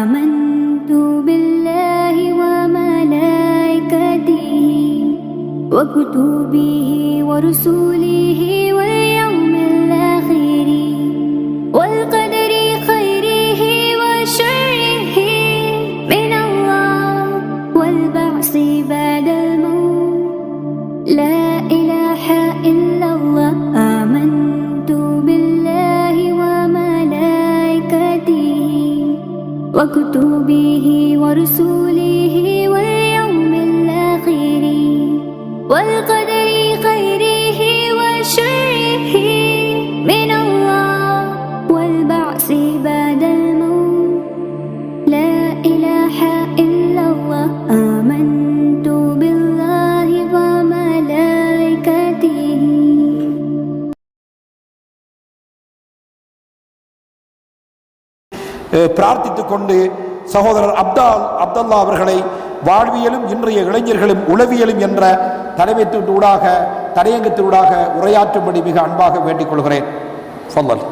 آمنت بالله وملائكته وكتبه ورسله واليوم الآخر والقدر خيره وشره من الله والبعث بعد الموت لا إله إلا الله آمنت بالله وملائكته وكتبه ورسله واليوم الآخر والقدر خيره وشره من الله والبعث بعد الموت لا إله إلا الله آمنت بالله وملائكته. பிரார்த்தித்துக் கொண்டு சகோதரர் அப்துல்லா அவர்களை வாழ்வியலும் இன்றைய இளைஞர்களும் உளவியலும் என்ற தலைமைத்துவத்தூடாக தலையங்கத்தினூடாக உரையாற்றும்படி மிக அன்பாக வேண்டிக் கொள்கிறேன். சொல்லல்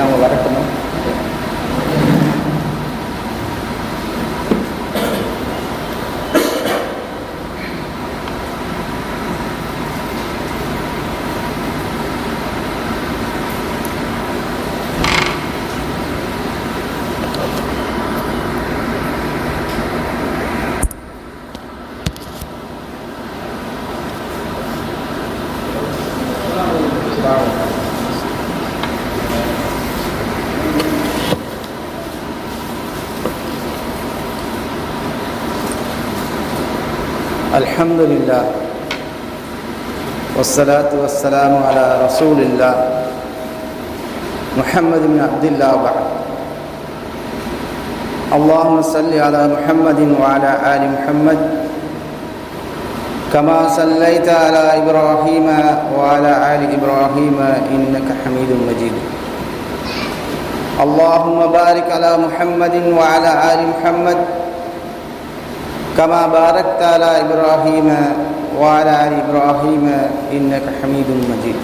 அவங்க வரட்டணும். الحمد لله والصلاة والسلام على رسول الله محمد بن عبد الله وبعد. اللهم صل على محمد وعلى آل محمد كما صليت على إبراهيم وعلى آل إبراهيم إنك حميد مجيد. اللهم بارك على محمد وعلى آل محمد كما باركت على إبراهيم وعلى آل إبراهيم إنك حميد مجيد.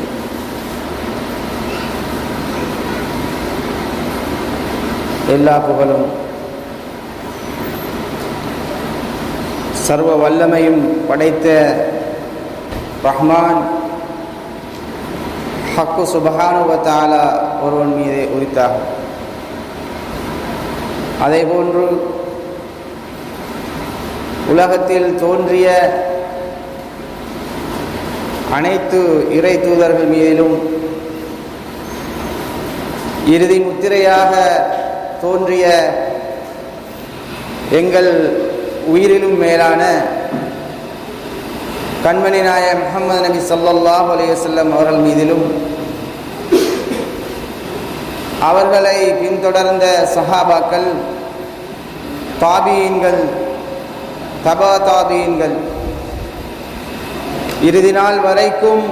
எல்லா புகழும் சர்வ வல்லமையும் படைத்த ரஹ்மான் ஹக்கு சுப்ஹானஹு வ தஆலா ஒருவன் மீதே உரித்தாகும். அதேபோன்று உலகத்தில் தோன்றிய அனைத்து இறை தூதர்கள் மீதிலும் இறுதி முத்திரையாக தோன்றிய எங்கள் உயிரிலும் மேலான கண்மணி நாயகம் முஹம்மது நபி ஸல்லல்லாஹு அலைஹி வஸல்லம் அவர்கள் மீதிலும் அவர்களை பின்தொடர்ந்த சஹாபாக்கள், தாபீன்கள், தபா தாபீன்கள் இறுதி நாள் வரைக்கும்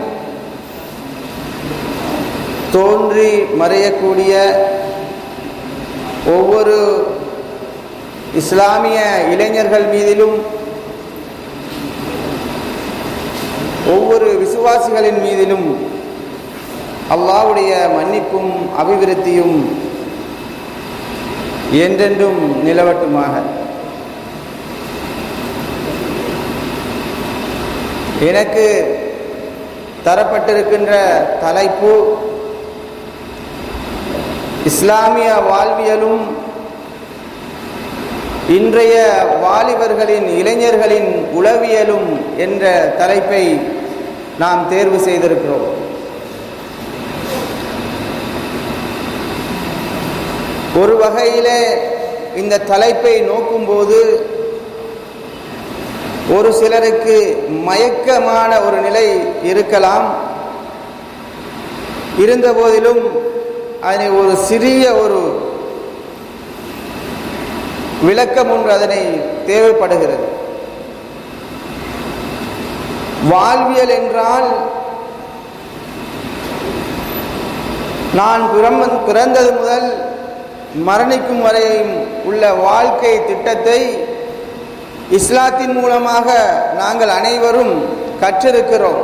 தோன்றி மறையக்கூடிய ஒவ்வொரு இஸ்லாமிய இளைஞர்கள் மீதிலும் ஒவ்வொரு விசுவாசிகளின் மீதிலும் அல்லாஹ்வுடைய மன்னிப்பும் அபிவிருத்தியும் என்றென்றும் நிலவட்டுமாக. எனக்கு தரப்பட்டிருக்கின்ற தலைப்பு இஸ்லாமிய வாழ்வியலும் இன்றைய வாலிபர்களின் இளைஞர்களின் உளவியலும் என்ற தலைப்பை நாம் தேர்வு செய்திருக்கிறோம். ஒரு வகையிலே இந்த தலைப்பை நோக்கும்போது ஒரு சிலருக்கு மயக்கமான ஒரு நிலை இருக்கலாம். இருந்த போதிலும் அதனை ஒரு சிறிய ஒரு விளக்கம் ஒன்று அதனை தேவைப்படுகிறது. வாழ்வியல் என்றால் நான் பிறந்தது முதல் மரணிக்கும் வரையும் உள்ள வாழ்க்கை திட்டத்தை இஸ்லாத்தின் மூலமாக நாங்கள் அனைவரும் கற்றிருக்கிறோம்.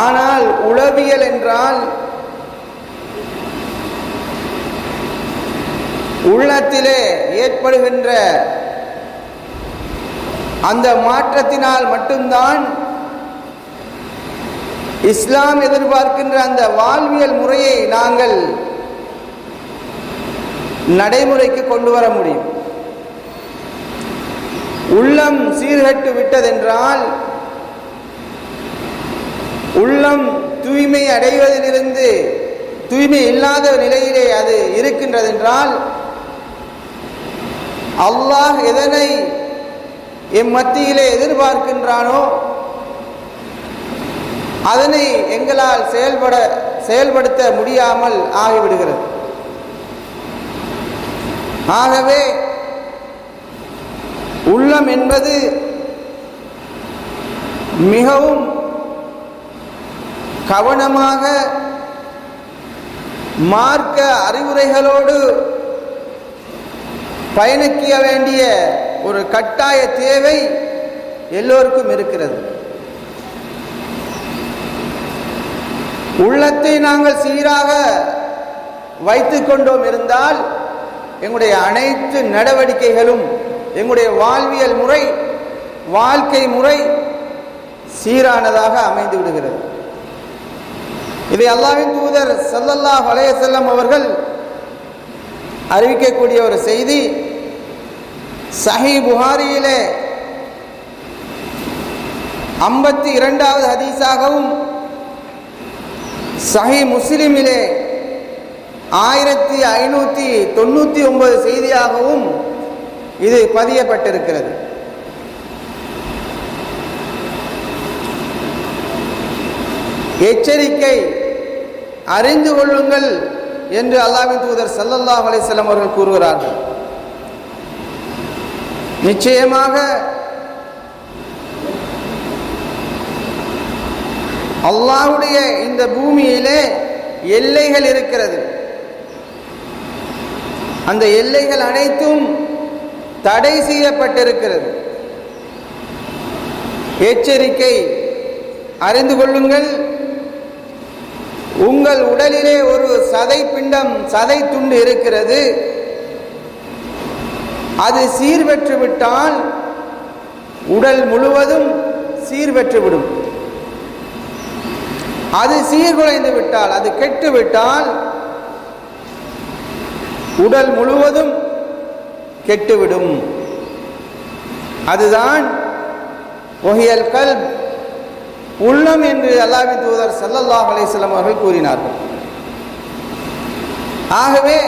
ஆனால் உளவியல் என்றால் உள்ளத்திலே ஏற்படுகின்ற அந்த மாற்றத்தினால் மட்டும்தான் இஸ்லாம் எதிர்பார்க்கின்ற அந்த வாழ்வியல் முறையை நாங்கள் நடைமுறைக்கு கொண்டு வர முடியும். உள்ளம் சீர்கெட்டு விட்டதென்றால், உள்ளம் தூய்மை அடைவதிலிருந்து தூய்மை இல்லாத நிலையிலே அது இருக்கின்றதென்றால், அல்லாஹ் எதனை எம் மத்தியிலே எதிர்பார்க்கின்றானோ அதனை எங்களால் செயல்படுத்த முடியாமல் ஆகிவிடுகிறது. ஆகவே உள்ளம் என்பது மிகவும் கவனமாக மார்க்க அறிவுரைகளோடு பயணிக்க வேண்டிய ஒரு கட்டாய தேவை எல்லோருக்கும் இருக்கிறது. உள்ளத்தை நாங்கள் சீராக வைத்துக் கொண்டோம் இருந்தால் எங்களுடைய அனைத்து நடவடிக்கைகளும், எங்களுடைய வாழ்வியல் முறை, வாழ்க்கை முறை சீரானதாக அமைந்து விடுகிறது. இதை அல்லாஹ்வின் தூதர் ஸல்லல்லாஹு அலைஹி வஸல்லம் அவர்கள் அறிவிக்கக்கூடிய ஒரு செய்தி சஹீஹ் புகாரியிலே 52வது ஹதீஸாகவும் சஹீஹ் முஸ்லிமிலே 1599 செய்தியாகவும் இது பதியப்பட்டிருக்கிறது. எச்சரிக்கை, அறிந்து கொள்ளுங்கள் என்று அல்லாஹ்வின் தூதர் ஸல்லல்லாஹு அலைஹி வஸல்லம் அவர்கள் கூறுகிறார்கள். நிச்சயமாக அல்லாஹ்வுடைய இந்த பூமியிலே எல்லைகள் இருக்கிறது. அந்த எல்லைகள் அனைத்தும் தடை செய்யப்பட்டிருக்கிறது. எச்சரிக்கை, அறிந்து கொள்ளுங்கள், உங்கள் உடலிலே ஒரு சதை பிண்டம், சதை துண்டு இருக்கிறது. அது சீர்பெற்று விட்டால் உடல் முழுவதும் சீர்பெற்றுவிடும். அது சீர்குலைந்து விட்டால், அது கெட்டுவிட்டால் உடல் முழுவதும் கெட்டுவிடும். அதுதான் ஒஹியல் கல்ப், உள்ளம் என்று அல்லாஹ்வின் தூதர் ஸல்லல்லாஹு அலைஹி வஸல்லம் அவர்கள் கூறினார்கள். ஆகவே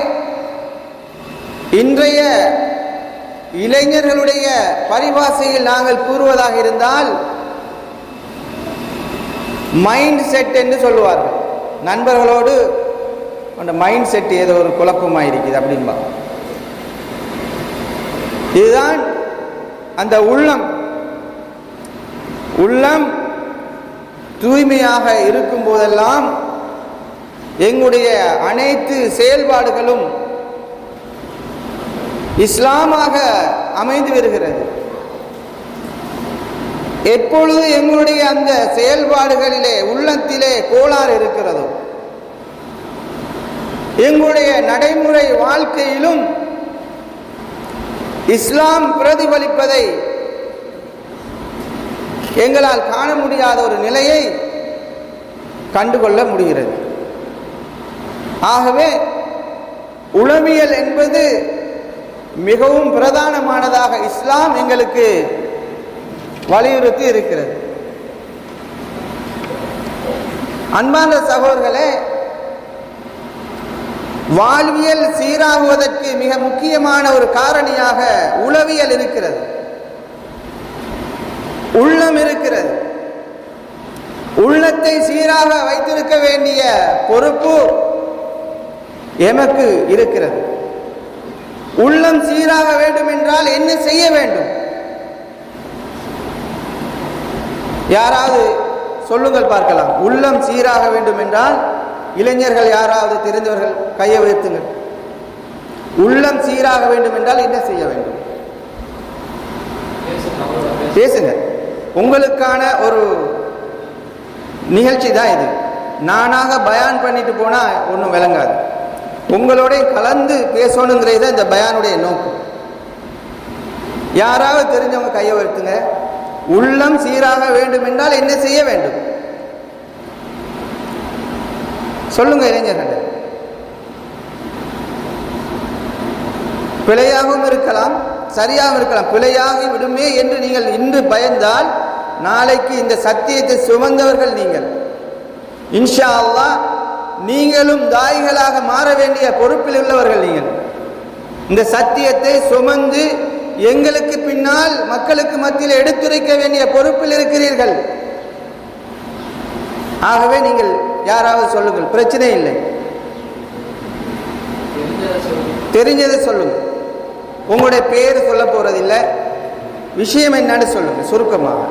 இன்றைய இளைஞர்களுடைய பரிபாஷையில் நாங்கள் கூறுவதாக இருந்தால் மைண்ட் செட் என்று சொல்லுவார்கள். நண்பர்களோடு அந்த மைண்ட் செட் ஏதோ ஒரு குழப்பமாயிருக்குது அப்படின்பா. இதுதான் அந்த உள்ளம். உள்ளம் தூய்மையாக இருக்கும் போதெல்லாம் எங்களுடைய அனைத்து செயல்பாடுகளும் இஸ்லாமாக அமைந்து வருகிறது. எப்பொழுது எங்களுடைய அந்த செயல்பாடுகளிலே, உள்ளத்திலே கோளாறு இருக்கிறதோ, எங்களுடைய நடைமுறை வாழ்க்கையிலும் இஸ்லாம் பிரதிபலிப்பதை எங்களால் காண முடியாத ஒரு நிலையை கண்டுகொள்ள முடிகிறது. ஆகவே உளவியல் என்பது மிகவும் பிரதானமானதாக இஸ்லாம் எங்களுக்கு வலியுறுத்தி இருக்கிறது. அன்பான சகோதரர்களே, வாழ்வியல் சீராகுவதற்கு மிக முக்கியமான ஒரு காரணியாக உளவியல் இருக்கிறது, உள்ளம் இருக்கிறது. உள்ளத்தை சீராக வைத்திருக்க வேண்டிய பொறுப்பு எமக்கு இருக்கிறது. உள்ளம் சீராக வேண்டும் என்றால் என்ன செய்ய வேண்டும்? யாராவது சொல்லுங்கள் பார்க்கலாம். உள்ளம் சீராக வேண்டும் என்றால் இளைஞர்கள் யாராவது தெரிந்தவர்கள் கையை உயர்த்துங்கள். உள்ளம் சீராக வேண்டும் என்றால் என்ன செய்ய வேண்டும்? பேசுங்க. உங்களுக்கான ஒரு நிகழ்ச்சி தான் இது. நானாக பயான் பண்ணிட்டு போனா ஒன்றும் விளங்காது. உங்களோட கலந்து பேசணுங்கிறது இந்த பயானுடைய நோக்கம். யாராவது தெரிஞ்சவங்க கையை உயர்த்துங்க. உள்ளம் சீராக வேண்டும் என்றால் என்ன செய்ய வேண்டும்? சொல்லுங்க இளைஞர்கள். பிழையாகவும் இருக்கலாம், சரியாகவும் இருக்கலாம். பிழையாகி விடுமே என்று நீங்கள் இன்று பயந்தால் நாளைக்கு இந்த சத்தியத்தை சுமந்தவர்கள் நீங்கள். இன்ஷா அல்லாஹ் நீங்களும் தாய்களாக மாற வேண்டிய பொறுப்பில் உள்ளவர்கள் நீங்கள். இந்த சத்தியத்தை சுமந்து எங்களுக்கு பின்னால் மக்களுக்கு மத்தியில் எடுத்துரைக்க வேண்டிய பொறுப்பில் இருக்கிறீர்கள். ஆகவே நீங்கள் யாராவது சொல்லுங்கள், பிரச்சனை இல்லை. தெரிஞ்சதை சொல்லுங்க. உங்களுடைய பேர் சொல்ல போறதில்லை, விஷயம் என்னன்னு சொல்லுங்க சுருக்கமாக.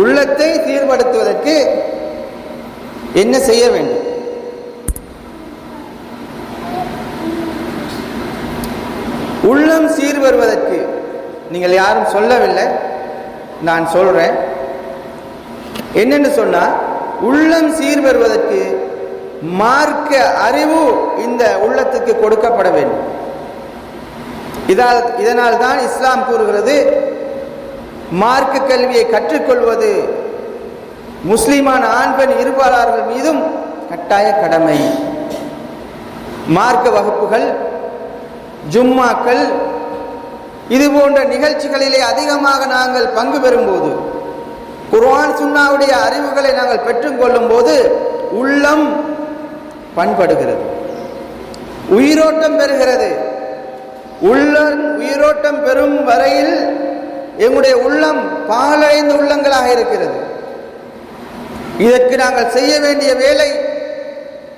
உள்ளத்தை சீர்படுத்துவதற்கு என்ன செய்ய வேண்டும்? உள்ளம் சீர் வருவதற்கு நீங்கள் யாரும் சொல்லவில்லை, நான் சொல்றேன். என்னென்னு சொன்னா, உள்ளம் சீர் வருவதற்கு மார்க்க அறிவு இந்த உள்ளத்துக்கு கொடுக்கப்பட வேண்டும். இதனால் தான் இஸ்லாம் கூறுகிறது, மார்க்க கல்வியை கற்றுக்கொள்வது முஸ்லிமான ஆண் பெண் இருபாளர்கள் மீதும் கட்டாய கடமை. மார்க்க வகுப்புகள், ஜும்மாக்கள், இது போன்ற நிகழ்ச்சிகளிலே அதிகமாக நாங்கள் பங்கு பெறும்போது, குர்ஆன் சுன்னாவுடைய அறிவுகளை நாங்கள் பெற்றுக்கொள்ளும் போது உள்ளம் பண்படுகிறது, உயிரோட்டம் பெறுகிறது. உள்ளம் உயிரோட்டம் பெறும் வரையில் எங்களுடைய உள்ளம் பாழடைந்த உள்ளங்களாக இருக்கிறது. இதற்கு நாங்கள் செய்ய வேண்டிய வேலை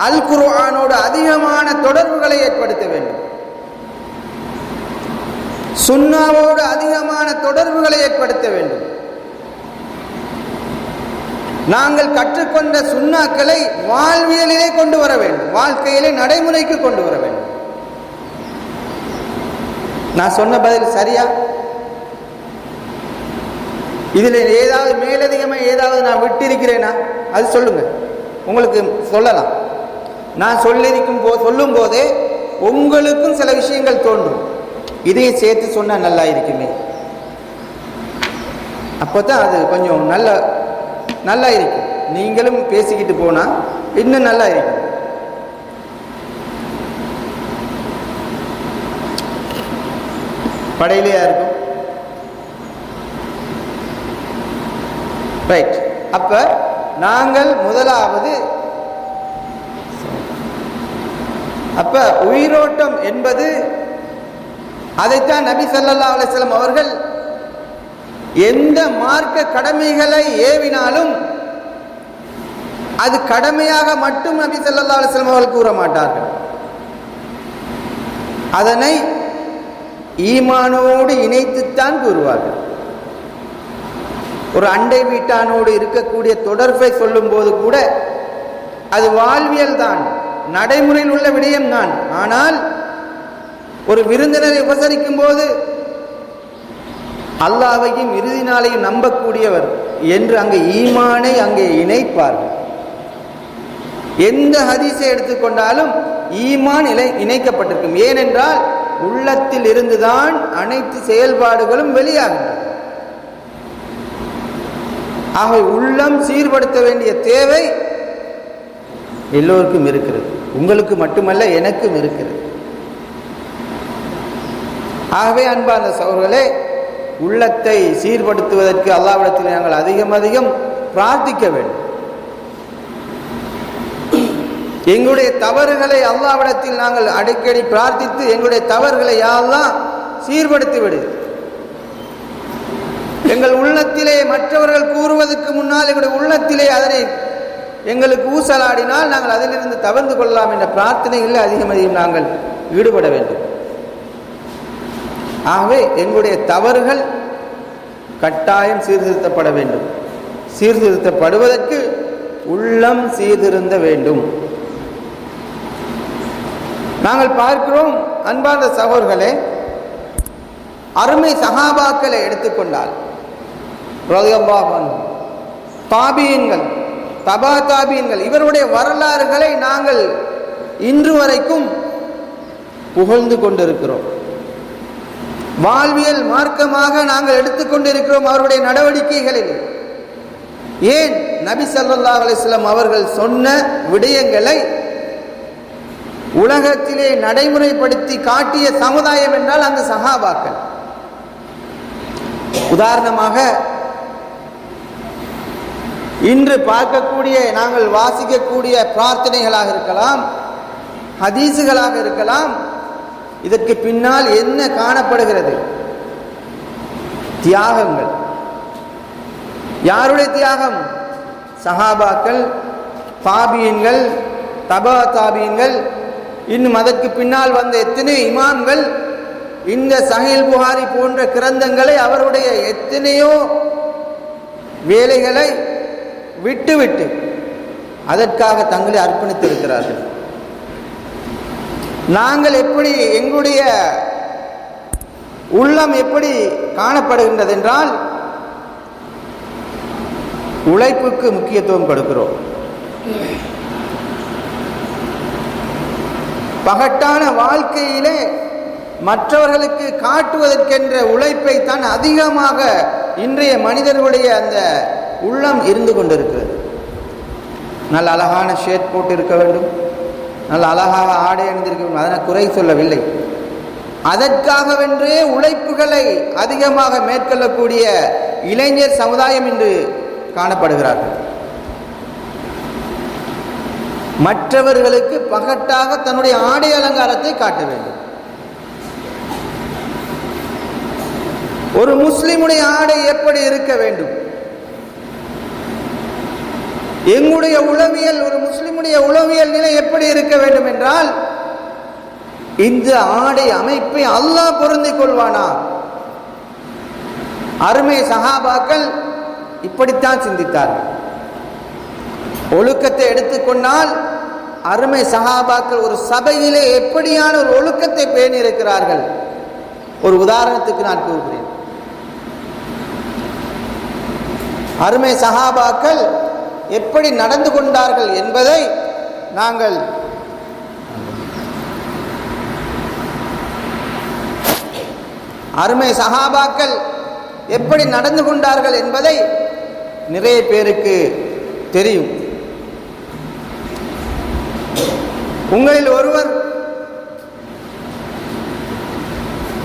அல் குர்ஆனோடு அதிகமான தொடர்புகளை ஏற்படுத்த வேண்டும். சுன்னாவோடு அதிகமான தொடர்புகளை ஏற்படுத்த வேண்டும். நாங்கள் கற்றுக்கொண்ட சுன்னாக்களை வாழ்வியலிலே கொண்டு வர வேண்டும், வாழ்க்கையிலே நடைமுறைக்கு கொண்டு வர வேண்டும். நான் சொன்ன பதில் சரியா? இதில் ஏதாவது மேலதிகமாக ஏதாவது நான் விட்டிருக்கிறேனா? அது சொல்லுங்க, உங்களுக்கு சொல்லலாம். நான் சொல்லும் போதே உங்களுக்கும் சில விஷயங்கள் தோன்றும், இதையும் சேர்த்து சொன்னால் நல்லா இருக்குமே, அப்போதான் அது கொஞ்சம் நல்லா இருக்கும். நீங்களும் பேசிக்கிட்டு போனா இன்னும் நல்லா இருக்கும். படையிலையா இருக்கும். ரைட். அப்ப நாங்கள் முதலாவது உயிரோட்டம் என்பது, அதைத்தான் நபி ஸல்லல்லாஹு அலைஹி வஸல்லம் அவர்கள் எந்த மார்க்க கடமைகளை ஏவினாலும் அது கடமையாக மட்டும் நபி ஸல்லல்லாஹு அலைஹி வஸல்லம் அவர்கள் கூற மாட்டார்கள். அதனை ஈமானோடு இணைத்துத்தான் கூறுவார்கள். ஒரு அண்டை வீட்டானோடு இருக்கக்கூடிய தொடர்பை சொல்லும் போது கூட அது வாழ்வியல் தான், நடைமுறையில் உள்ள விடயம் தான். ஆனால் ஒரு விருந்தினரை உபசரிக்கும் போது அல்லாஹ்வையும் இறுதி நாளையும் நம்பக்கூடியவர் என்று அங்கே ஈமானை அங்கே இணைப்பார்கள். எந்த ஹதீஸை எடுத்துக்கொண்டாலும் ஈமான் இணைக்கப்பட்டிருக்கும். ஏனென்றால் உள்ளத்தில் இருந்துதான் அனைத்து செயல்பாடுகளும் வெளியாகின்றன. ஆகவே உள்ளம் சீர்படுத்த வேண்டிய தேவை எல்லோருக்கும் இருக்கிறது. உங்களுக்கு மட்டுமல்ல, எனக்கும் இருக்கிறது. ஆகவே அன்பார்ந்த சகோதரர்களே, உள்ளத்தை சீர்படுத்துவதற்கு அல்லாஹ்விடத்தில் நாங்கள் அதிகம் பிரார்த்திக்க வேண்டும். எங்களுடைய தவறுகளை அல்லாஹ்விடத்தில் நாங்கள் அடிக்கடி பிரார்த்தித்து எங்களுடைய தவறுகளை யா அல்லாஹ் சீர்படுத்தி விடு. எங்கள் உள்ளத்திலே மற்றவர்கள் கூறுவதற்கு முன்னால் எங்களுடைய உள்ளத்திலே அதனை எங்களுக்கு ஊசலாடினால் நாங்கள் அதிலிருந்து தவிர்த்து கொள்ளலாம் என்ற பிரார்த்தனைகளில் அதிகம் நாங்கள் ஈடுபட வேண்டும். ஆகவே எங்களுடைய தவறுகள் கட்டாயம் சீர்திருத்தப்பட வேண்டும். சீர்திருத்தப்படுவதற்கு உள்ளம் சீர்திருந்த வேண்டும். நாங்கள் பார்க்கிறோம் அன்பார்ந்த சகோதரர்களே, அருமை சஹாபாக்களை எடுத்துக்கொண்டால் ரலியல்லாஹு அன்ஹு, தாபீன்கள், தபா தாபீன்கள், இவருடைய வரலாறுகளை நாங்கள் இன்று வரைக்கும் புகழ்ந்து கொண்டிருக்கிறோம். வாழ்வியல் மார்க்கமாக நாங்கள் எடுத்துக்கொண்டிருக்கிறோம் அவருடைய நடவடிக்கைகளில். ஏன் நபி ஸல்லல்லாஹு அலைஹி வஸல்லம் அவர்கள் சொன்ன விடயங்களை உலகத்திலே நடைமுறைப்படுத்தி காட்டிய சமுதாயம் என்றால் அந்த சஹாபாக்கள். உதாரணமாக இன்று பார்க்கக்கூடிய நாங்கள் வாசிக்கக்கூடிய பிரார்த்தனைகளாக இருக்கலாம், ஹதீஸுகளாக இருக்கலாம், இதற்கு பின்னால் என்ன காணப்படுகிறது? தியாகங்கள். யாருடைய தியாகம்? சஹாபாக்கள், தாபீன்கள், தபா தாபீன்கள், இன்னும் அதற்கு பின்னால் வந்த எத்தனை இமாம்கள் இந்த சஹீல் புகாரி போன்ற கிரந்தங்களை அவருடைய எத்தனையோ வேலைகளை விட்டுவிட்டு அதற்காக தங்களை அர்ப்பணித்திருக்கிறார்கள். நாங்கள் எப்படி, எங்களுடைய உள்ளம் எப்படி காணப்படுகின்றது என்றால் உழைப்புக்கு முக்கியத்துவம் கொடுக்கிறோம். பகட்டான வாழ்க்கையிலே மற்றவர்களுக்கு காட்டுவதற்கென்ற உழைப்பை தான் அதிகமாக இன்றைய மனிதர்களுடைய அந்த உள்ளம் இருந்து கொண்டிருக்கிறது. நல்ல அழகான ஷர்ட் போட்டு இருக்க வேண்டும், நல்ல அழகாக ஆடை அணிந்திருக்க வேண்டும், அதனை குறை சொல்லவில்லை. அதற்காகவென்றே உழைப்புகளை அதிகமாக மேற்கொள்ளக்கூடிய இளைஞர் சமுதாயம் இன்று காணப்படுகிறார்கள். மற்றவர்களுக்கு பகட்டாக தன்னுடைய ஆடை அலங்காரத்தை காட்ட வேண்டும். ஒரு முஸ்லிமுடைய ஆடை எப்படி இருக்க வேண்டும்? எங்களுடைய உளவியல், ஒரு முஸ்லிமுடைய உளவியல் நிலை எப்படி இருக்க வேண்டும் என்றால், இந்த ஆடை அமைப்பை அல்லாஹ் பொருந்திக் கொள்வானா? அருமை சஹாபாக்கள் இப்படித்தான் சிந்தித்தார்கள். ஒழுக்கத்தை எடுத்துக்கொண்டால் அருமை சஹாபாக்கள் ஒரு சபையிலே எப்படியான ஒரு ஒழுக்கத்தை பேணி இருக்கிறார்கள். ஒரு உதாரணத்துக்கு நான் கூறுகிறேன். அருமை சஹாபாக்கள் எப்படி நடந்து கொண்டார்கள் என்பதை நாங்கள் அருமை சஹாபாக்கள் எப்படி நடந்து கொண்டார்கள் என்பதை நிறைய பேருக்கு தெரியும். உங்களில் ஒருவர்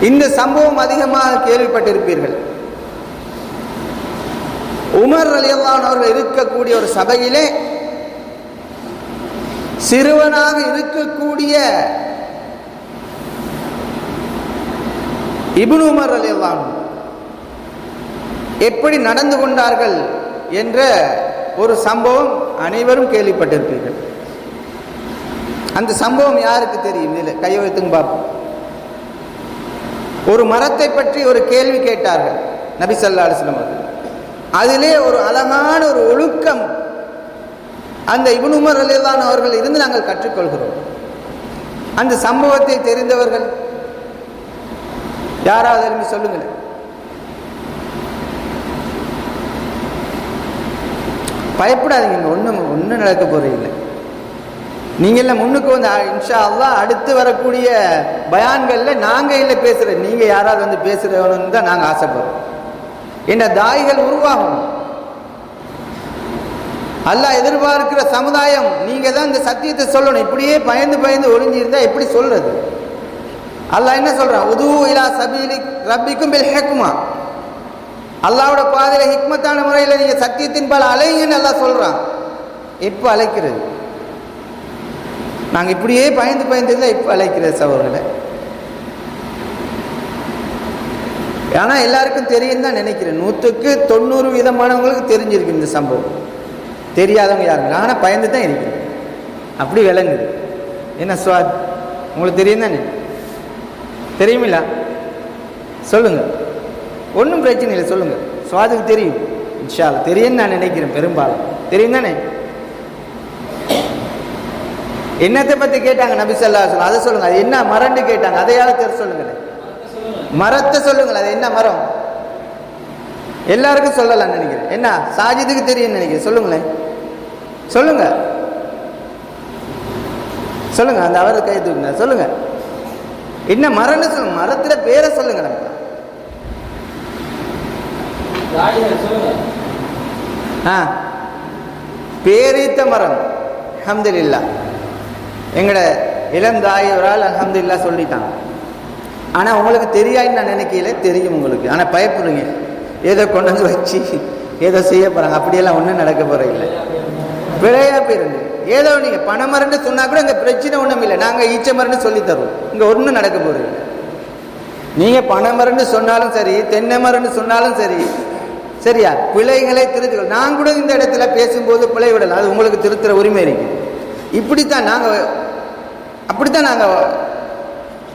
இந்த சம்பவம் அதிகமாக கேள்விப்பட்டிருப்பீர்கள். உமர் ரலியல்லாஹு அன்ஹு அவர்கள் இருக்கக்கூடிய ஒரு சபையிலே சிறுவனாக இருக்கக்கூடிய இப்னு உமர் ரலியல்லாஹு அன்ஹு எப்படி நடந்து கொண்டார்கள் என்ற ஒரு சம்பவம் அனைவரும் கேள்விப்பட்டிருப்பீர்கள். அந்த சம்பவம் யாருக்கு தெரியும்? இதில் கையை வைத்துங்க பார்ப்போம். ஒரு மரத்தை பற்றி ஒரு கேள்வி கேட்டார்கள் நபி ஸல்லல்லாஹு அலைஹி வஸல்லம் அவர்கள். அதிலே ஒரு அழகான ஒரு ஒழுக்கம் அந்த இப்னு உமர் ரலியல்லாஹு அன்ஹு அவர்கள் இருந்து நாங்கள் கற்றுக்கொள்கிறோம். அந்த சம்பவத்தை தெரிந்தவர்கள் யாராவது எழுப்பி சொல்லுங்கள். பயப்படாதீங்க, ஒன்றும் நடக்க போறதில்லை. நீங்க எல்லாம் முன்னுக்கு வந்து இன்ஷா அல்லாஹ் அடுத்து வரக்கூடிய பயான்களில் நாங்கள் இல்லை பேசுகிறோம், நீங்கள் யாராவது வந்து பேசுகிறவனு தான் நாங்கள் ஆசைப்படுறோம். என்ற தாய்கள் உருவாகும். அல்லாஹ் எதிர்பார்க்கிற சமுதாயம் நீங்க தான் இந்த சத்தியத்தை சொல்லணும். இப்படியே பயந்து பயந்து ஒளிஞ்சிருந்தா எப்படி சொல்றது? அல்லாஹ் என்ன சொல்றான்? உது இலா சபீலி ரப்பிக்கும் பில் ஹிக்மா. அல்லாஹ்வோட பாதையில ஹிக்மத்தான முறையில் நீங்க சத்தியத்தின் பால் அலைங்கன்னு அல்லாஹ் சொல்றான். எப்போ அழைக்கிறது? நாங்கள் இப்படியே பயந்து பயந்துல இப்போ அழைக்கிற சகோதரர்களை. ஆனால் எல்லாருக்கும் தெரியும் தான் நினைக்கிறேன். 100% தெரிஞ்சிருக்கு இந்த சம்பவம். தெரியாதவங்க யாருங்க, ஆனால் பயந்து தான் இருக்கிறேன். அப்படி விளங்குது. என்ன சுவாத் உங்களுக்கு தெரியும் தானே? தெரியுமில்ல? சொல்லுங்க, ஒன்றும் பிரச்சனை இல்லை, சொல்லுங்க. சுவாதுக்கு தெரியும், இன்ஷா அல்லாஹ் தெரியும்னு நான் நினைக்கிறேன். பெரும்பாலும் தெரியும் தானே? என்னத்தை பற்றி கேட்டாங்க நபி ஸல்லல்லாஹு அலைஹி வஸல்லம், அதை சொல்லுங்க. அது என்ன மரம்னு கேட்டாங்க, அதையாவது தெரிஞ்சு சொல்லுங்களேன். மரத்தை சொல்லுங்கள், அது என்ன மரம்? எல்லாருக்கும் சொல்லலாம்னு நினைக்கிறேன். என்ன சாஜிதுக்கு தெரியும்னு நினைக்கிறேன். சொல்லுங்களேன், சொல்லுங்க சொல்லுங்க. அந்த அவரை கை தூக்குங்க, சொல்லுங்க. என்ன மரம்னு சொல்லுங்க, மரத்துல பேரை சொல்லுங்க. பேரீத்த மரம். அல்ஹம்துலில்லாஹ், எங்கட இளம் தாயவரால் அல்ஹம்துலில்லாஹ் சொல்லிட்டாங்க. ஆனால் உங்களுக்கு தெரியாதுன்னு நான் நினைக்கல, தெரியும் உங்களுக்கு. ஆனால் பயப்படுறீங்க, ஏதோ கொண்டு வந்து வச்சு ஏதோ செய்ய போகிறாங்க. அப்படியெல்லாம் ஒன்றும் நடக்க போகிற இல்லை. பிழையா போயிருந்து ஏதோ நீங்கள் பனைமரன்னு சொன்னால் கூட இந்த பிரச்சனை ஒன்றும் இல்லை. நாங்கள் ஈச்ச மரன்னு சொல்லி தருவோம். இங்கே ஒன்றும் நடக்க போகிறது இல்லை. நீங்கள் பனைமரன்னு சொன்னாலும் சரி, தென்னை மரன்னு சொன்னாலும் சரி, சரியா? பிழைகளை திருத்துகள். நான் கூட இந்த இடத்துல பேசும்போது பிழை விடலாம், அது உங்களுக்கு திருத்துற உரிமை இருக்கு. இப்படித்தான் நாங்கள் அப்படித்தான் நாங்கள்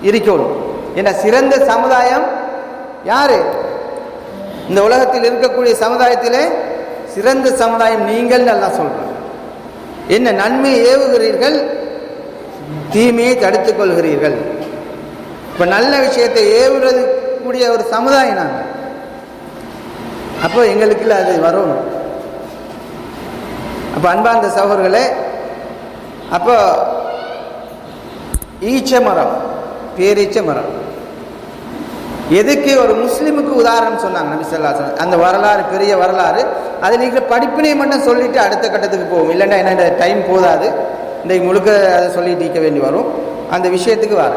இருக்கணும். ஏன்னா சிறந்த சமுதாயம் யாரு? இந்த உலகத்தில் இருக்கக்கூடிய சமுதாயத்திலே சிறந்த சமுதாயம் நீங்கள் நல்லா சொல்றோம். என்ன நன்மை ஏவுகிறீர்கள், தீமையை தடுத்துக் கொள்கிறீர்கள். இப்ப நல்ல விஷயத்தை ஏவுறது கூடிய ஒரு சமுதாயம் நாங்கள். அப்போ எங்களுக்குள்ள அது வரணும். அப்ப அன்பார்ந்த சகோதரர்களே, அப்போ ஈச்ச மரம், பேரீச்ச மரம் எதுக்கு? ஒரு முஸ்லிமுக்கு உதாரணம் சொன்னாங்க நபி ஸல்லல்லாஹு அலைஹி வஸல்லம். அந்த வரலாறு பெரிய வரலாறு. அதில் இருக்கிற படிப்பினை மட்டும் சொல்லிட்டு அடுத்த கட்டத்துக்கு போகும். இல்லைன்னா என்ன டைம் போதாது, இன்றைக்கு முழுக்க அதை சொல்லிட்டு இருக்க வேண்டி வரும். அந்த விஷயத்துக்கு வர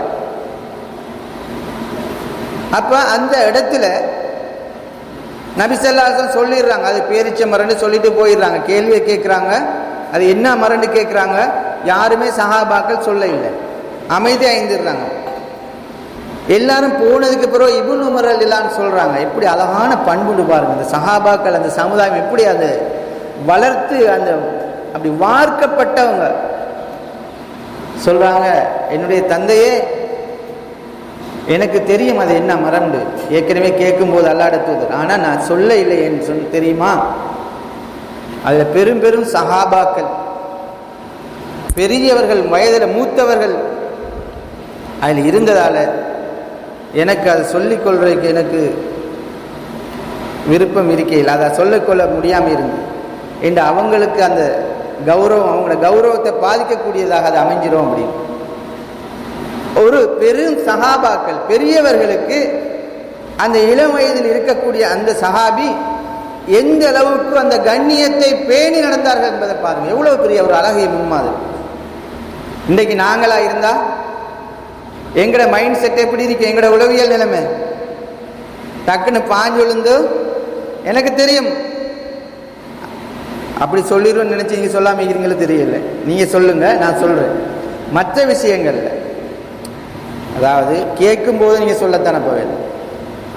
அப்போ அந்த இடத்துல நபி ஸல்லல்லாஹு அலைஹி வஸல்லம் சொல்லிடுறாங்க, அது பேரீச்ச மரம்னு சொல்லிட்டு போயிடுறாங்க. கேள்வியை கேட்குறாங்க, அது என்ன மரம்னு கேட்குறாங்க. யாருமே சஹாபாக்கள் சொல்ல இல்லை, அமைதியாக இருந்துடுறாங்க. எல்லாரும் போனதுக்கு பிறகு இப்னு உமர் ரலியல்லாஹு அன்ஹு சொல்றாங்க, எப்படி அழகான பண்புண்டு பாருங்க. அந்த சஹாபாக்கள், அந்த சமுதாயம் எப்படி அதை வளர்த்து, அந்த அப்படி வார்க்கப்பட்டவங்க சொல்றாங்க, என்னுடைய தந்தையே எனக்கு தெரியும் அது என்ன மரம்னு. ஏற்கனவே கேட்கும்போது அல்லாஹ்வுடைய தூதர், ஆனால் நான் சொல்ல இல்லை என்று சொன்ன தெரியுமா? அதில் பெரும் பெரும் சஹாபாக்கள், பெரியவர்கள், வயதில் மூத்தவர்கள் அதில் இருந்ததால எனக்கு அதை சொல்லிக்கொள்றதுக்கு எனக்கு விருப்பம் இருக்கையில், அதை சொல்லிக்கொள்ள முடியாமல் இருந்து என்று அவங்களுக்கு அந்த கௌரவம், அவங்களோட கௌரவத்தை பாதிக்கக்கூடியதாக அது அமைஞ்சிரும். அப்படின்னு ஒரு பெரும் சஹாபாக்கள், பெரியவர்களுக்கு அந்த இளம் வயதில் இருக்கக்கூடிய அந்த சஹாபி எந்த அளவுக்கு அந்த கண்ணியத்தை பேணி நடந்தார்கள் என்பதை பாருங்க. எவ்வளவு பெரிய ஒரு அழகிய முன்மாதிரி. இன்றைக்கு நாங்களா இருந்தா எங்கட மைண்ட் செட் எப்படி இருக்கு? எங்கட உளவியல் நிலைமை டக்குன்னு பாஞ்சு விழுந்து எனக்கு தெரியும் அப்படி சொல்லிடுவோன்னு நினைச்சு நீங்க சொல்லாம இருக்கிறீங்களும் தெரியல. நீங்க சொல்லுங்க, நான் சொல்றேன். மற்ற விஷயங்கள்ல அதாவது கேட்கும் போது நீங்க சொல்லத்தானே போவேன்.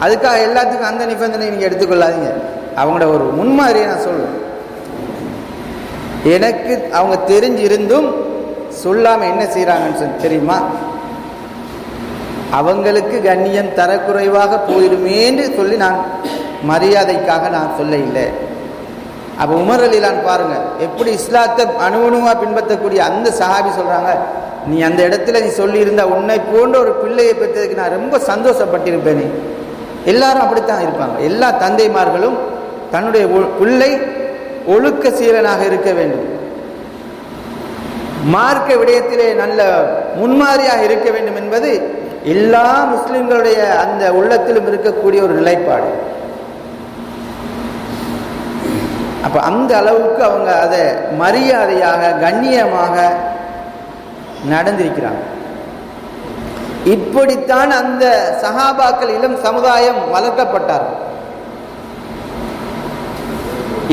அதுக்காக எல்லாத்துக்கும் அந்த நிபந்தனை நீங்க எடுத்துக்கொள்ளாதீங்க. அவங்களோட ஒரு முன்மாதிரியை நான் சொல்றேன். எனக்கு அவங்க தெரிஞ்சிருந்தும் சொல்லாம என்ன செய்யறாங்கன்னு சொல்லி தெரியுமா? அவங்களுக்கு கண்ணியம் தரக்குறைவாக போயிடுமேன்னு சொல்லி நான் மரியாதைக்காக நான் சொல்ல இல்லை. அப்போ உமர் ரலியல்லாஹு அன்ஹு பாருங்க, எப்படி இஸ்லாத்தை அணுவணுவாக பின்பற்றக்கூடிய அந்த சஹாபி சொல்றாங்க, நீ அந்த இடத்துல நீ சொல்லியிருந்தா உன்னை போன்ற ஒரு பிள்ளையை பெற்றதுக்கு நான் ரொம்ப சந்தோஷப்பட்டிருப்பேனே. எல்லாரும் அப்படித்தான் இருப்பாங்க. எல்லா தந்தைமார்களும் தன்னுடைய பிள்ளை ஒழுக்க சீலனாக இருக்க வேண்டும், மார்க்க விடயத்திலே நல்ல முன்மாதிரியாக இருக்க வேண்டும் என்பது எல்லா முஸ்லிம்களுடைய அந்த உள்ளத்திலும் இருக்கக்கூடிய ஒரு நிலைப்பாடு. அப்ப அந்த அளவுக்கு அவங்க அதை மரியாதையாக கண்ணியமாக நடந்திருக்கிறாங்க. இப்படித்தான் அந்த சஹாபாக்கள் இளம் சமுதாயம் வளர்க்கப்பட்டார்கள்.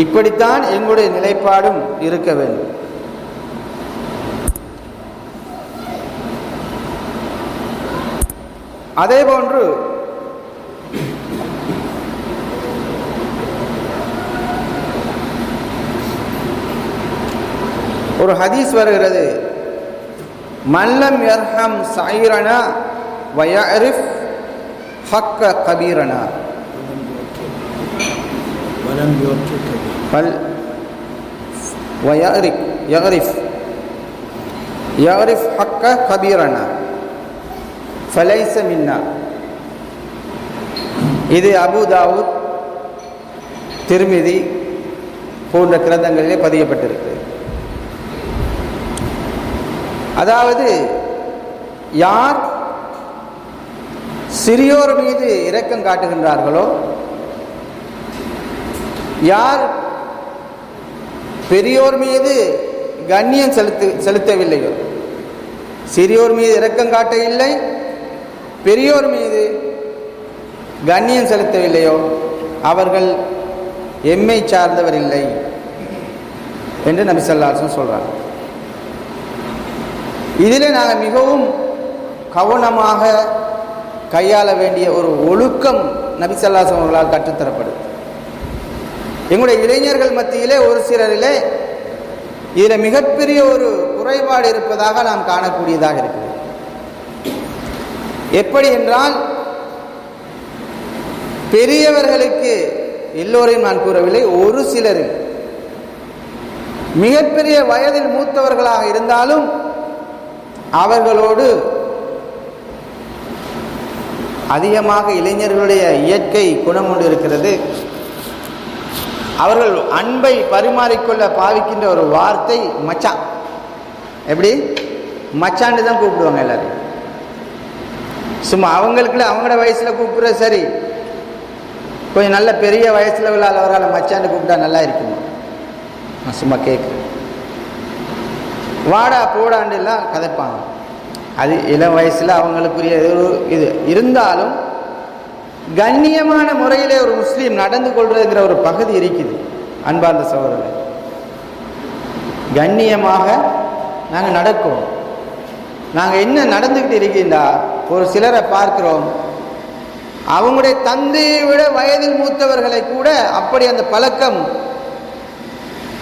இப்படித்தான் எங்களுடைய நிலைப்பாடும் இருக்க வேண்டும். அதே போன்று ஒரு ஹதீஸ் வருகிறது, மல்லம் யர்ஹம் சைரனா வயரிஃப் ஹக்க கபீரனா யரிஃப் ஹக்க கபீரனா ஃபலைஸ மின்னா. இது அபூ தாவூத், திர்மிதி போன்ற கிரந்தங்களிலே பதியப்பட்டிருக்கு. அதாவது யார் சிறியோர் மீது இரக்கம் காட்டுகின்றார்களோ, யார் பெரியோர் மீது கண்ணியம் செலுத்தவில்லையோ, சிறியோர் மீது இரக்கம் காட்ட இல்லை, பெரியோர் மீது கண்ணியம் செலுத்தவில்லையோ அவர்கள் எம்மை சார்ந்தவர் இல்லை என்று நபி ஸல்லல்லாஹு அலைஹி வஸல்லம் சொல்றாங்க. இதில் நாங்கள் மிகவும் கவனமாக கையாள வேண்டிய ஒரு ஒழுக்கம் நபி ஸல்லல்லாஹு அலைஹி வஸல்லம் அவர்களால் கற்றுத்தரப்படுது. எங்களுடைய இளைஞர்கள் மத்தியிலே ஒரு சிலரிலே இதில் மிகப்பெரிய ஒரு குறைபாடு இருப்பதாக நாம் காணக்கூடியதாக இருக்கிறது. எப்படி என்றால், பெரியவர்களுக்கு, எல்லோரையும் நான் கூறவில்லை, ஒரு சிலரில் மிகப்பெரிய வயதில் மூத்தவர்களாக இருந்தாலும் அவர்களோடு அதிகமாக இளைஞர்களுடைய இயற்கை குணம் ஒன்று இருக்கிறது. அவர்கள் அன்பை பரிமாறிக்கொள்ள பாவிக்கின்ற ஒரு வார்த்தை மச்சான். எப்படி மச்சான்னு தான் கூப்பிடுவாங்க எல்லாரும். சும்மா அவங்களுக்குள்ள அவங்களோட வயசில் கூப்பிட்ற சரி, கொஞ்சம் நல்ல பெரிய வயசில் உள்ளவரால் மச்சான்னு கூப்பிட்டா நல்லா இருக்குமா? நான் சும்மா கேட்குறேன். வாடா போடாண்டு எல்லாம் கதைப்பாங்க. அது இளம் வயசில் அவங்களுக்குரிய இது இருந்தாலும் கண்ணியமான முறையிலே ஒரு முஸ்லீம் நடந்து கொள்றதுங்கிற ஒரு பகுதி இருக்குது. அன்பார்ந்த சகோதரர்களே, கண்ணியமாக நாங்கள் நடக்கிறோம். நாங்கள் என்ன நடந்துக்கிட்டு இருக்கின்றா, ஒரு சிலரை பார்க்கிறோம், அவங்களுடைய தந்தையை விட வயதில் மூத்தவர்களை கூட அப்படி அந்த பழக்கம்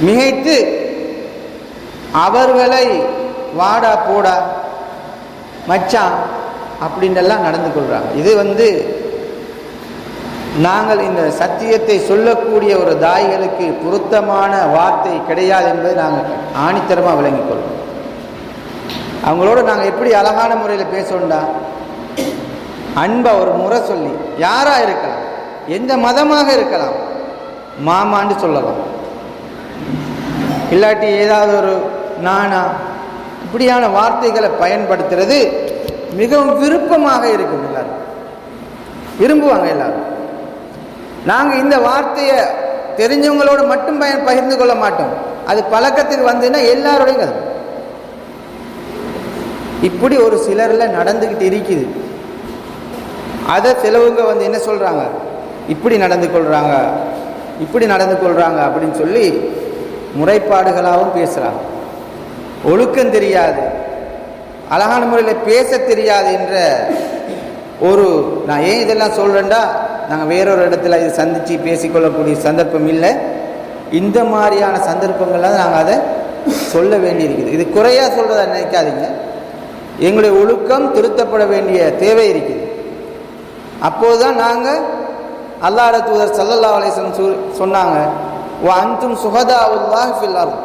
மிகைத்து அவர்களை வாடா போடா மச்சான் அப்படின்றெல்லாம் நடந்து கொள்றாங்க. இது நாங்கள் இந்த சத்தியத்தை சொல்லக்கூடிய ஒரு தாய்களுக்கு பொருத்தமான வார்த்தை கிடையாது என்பதை நாங்கள் ஆணித்தரமாக விளங்கிக் கொள்வோம். அவங்களோட நாங்கள் எப்படி அழகான முறையில் பேசணும்டா, அன்பை ஒரு முறை சொல்லி, யாரா இருக்கலாம், எந்த மதமாக இருக்கலாம், மாமான்னு சொல்லலாம். இல்லாட்டி ஏதாவது ஒரு நானா, இப்படியான வார்த்தைகளை பயன்படுத்துறது மிகவும் விருப்பமாக இருக்கும். எல்லாரும் விரும்புவாங்க. எல்லாரும் நாங்கள் இந்த வார்த்தையை தெரிஞ்சவங்களோட மட்டும் பகிர்ந்து கொள்ள மாட்டோம். அது பழக்கத்துக்கு வந்துன்னா எல்லாரோடையும் கதை. இப்படி ஒரு சிலரில் நடந்துக்கிட்டு இருக்குது. அதை சிலவங்க என்ன சொல்கிறாங்க, இப்படி நடந்து கொள்கிறாங்க, இப்படி நடந்து கொள்கிறாங்க அப்படின்னு சொல்லி முறைப்பாடுகளாகவும் பேசுகிறாங்க. ஒழுக்கம் தெரியாது, அழகான முறையில் பேச தெரியாது என்ற ஒரு, நான் ஏன் இதெல்லாம் சொல்கிறேன்டா, நாங்கள் வேறொரு இடத்துல இது சந்தித்து பேசிக்கொள்ளக்கூடிய சந்தர்ப்பம் இல்லை. இந்த மாதிரியான சந்தர்ப்பங்கள்லாம் நாங்கள் அதை சொல்ல வேண்டியிருக்குது. இது குறையாக சொல்கிறத நினைக்காதீங்க. எங்களுடைய ஒழுக்கம் திருத்தப்பட வேண்டிய தேவை இருக்குது. அப்போதுதான் நாங்கள் அல்லாஹ்வுடைய தூதர் ஸல்லல்லாஹு அலைஹி வஸல்லம் சொன்னாங்க, வ அன்தும் சுஹதாஉல்லாஹி ஃபில் அர்த்,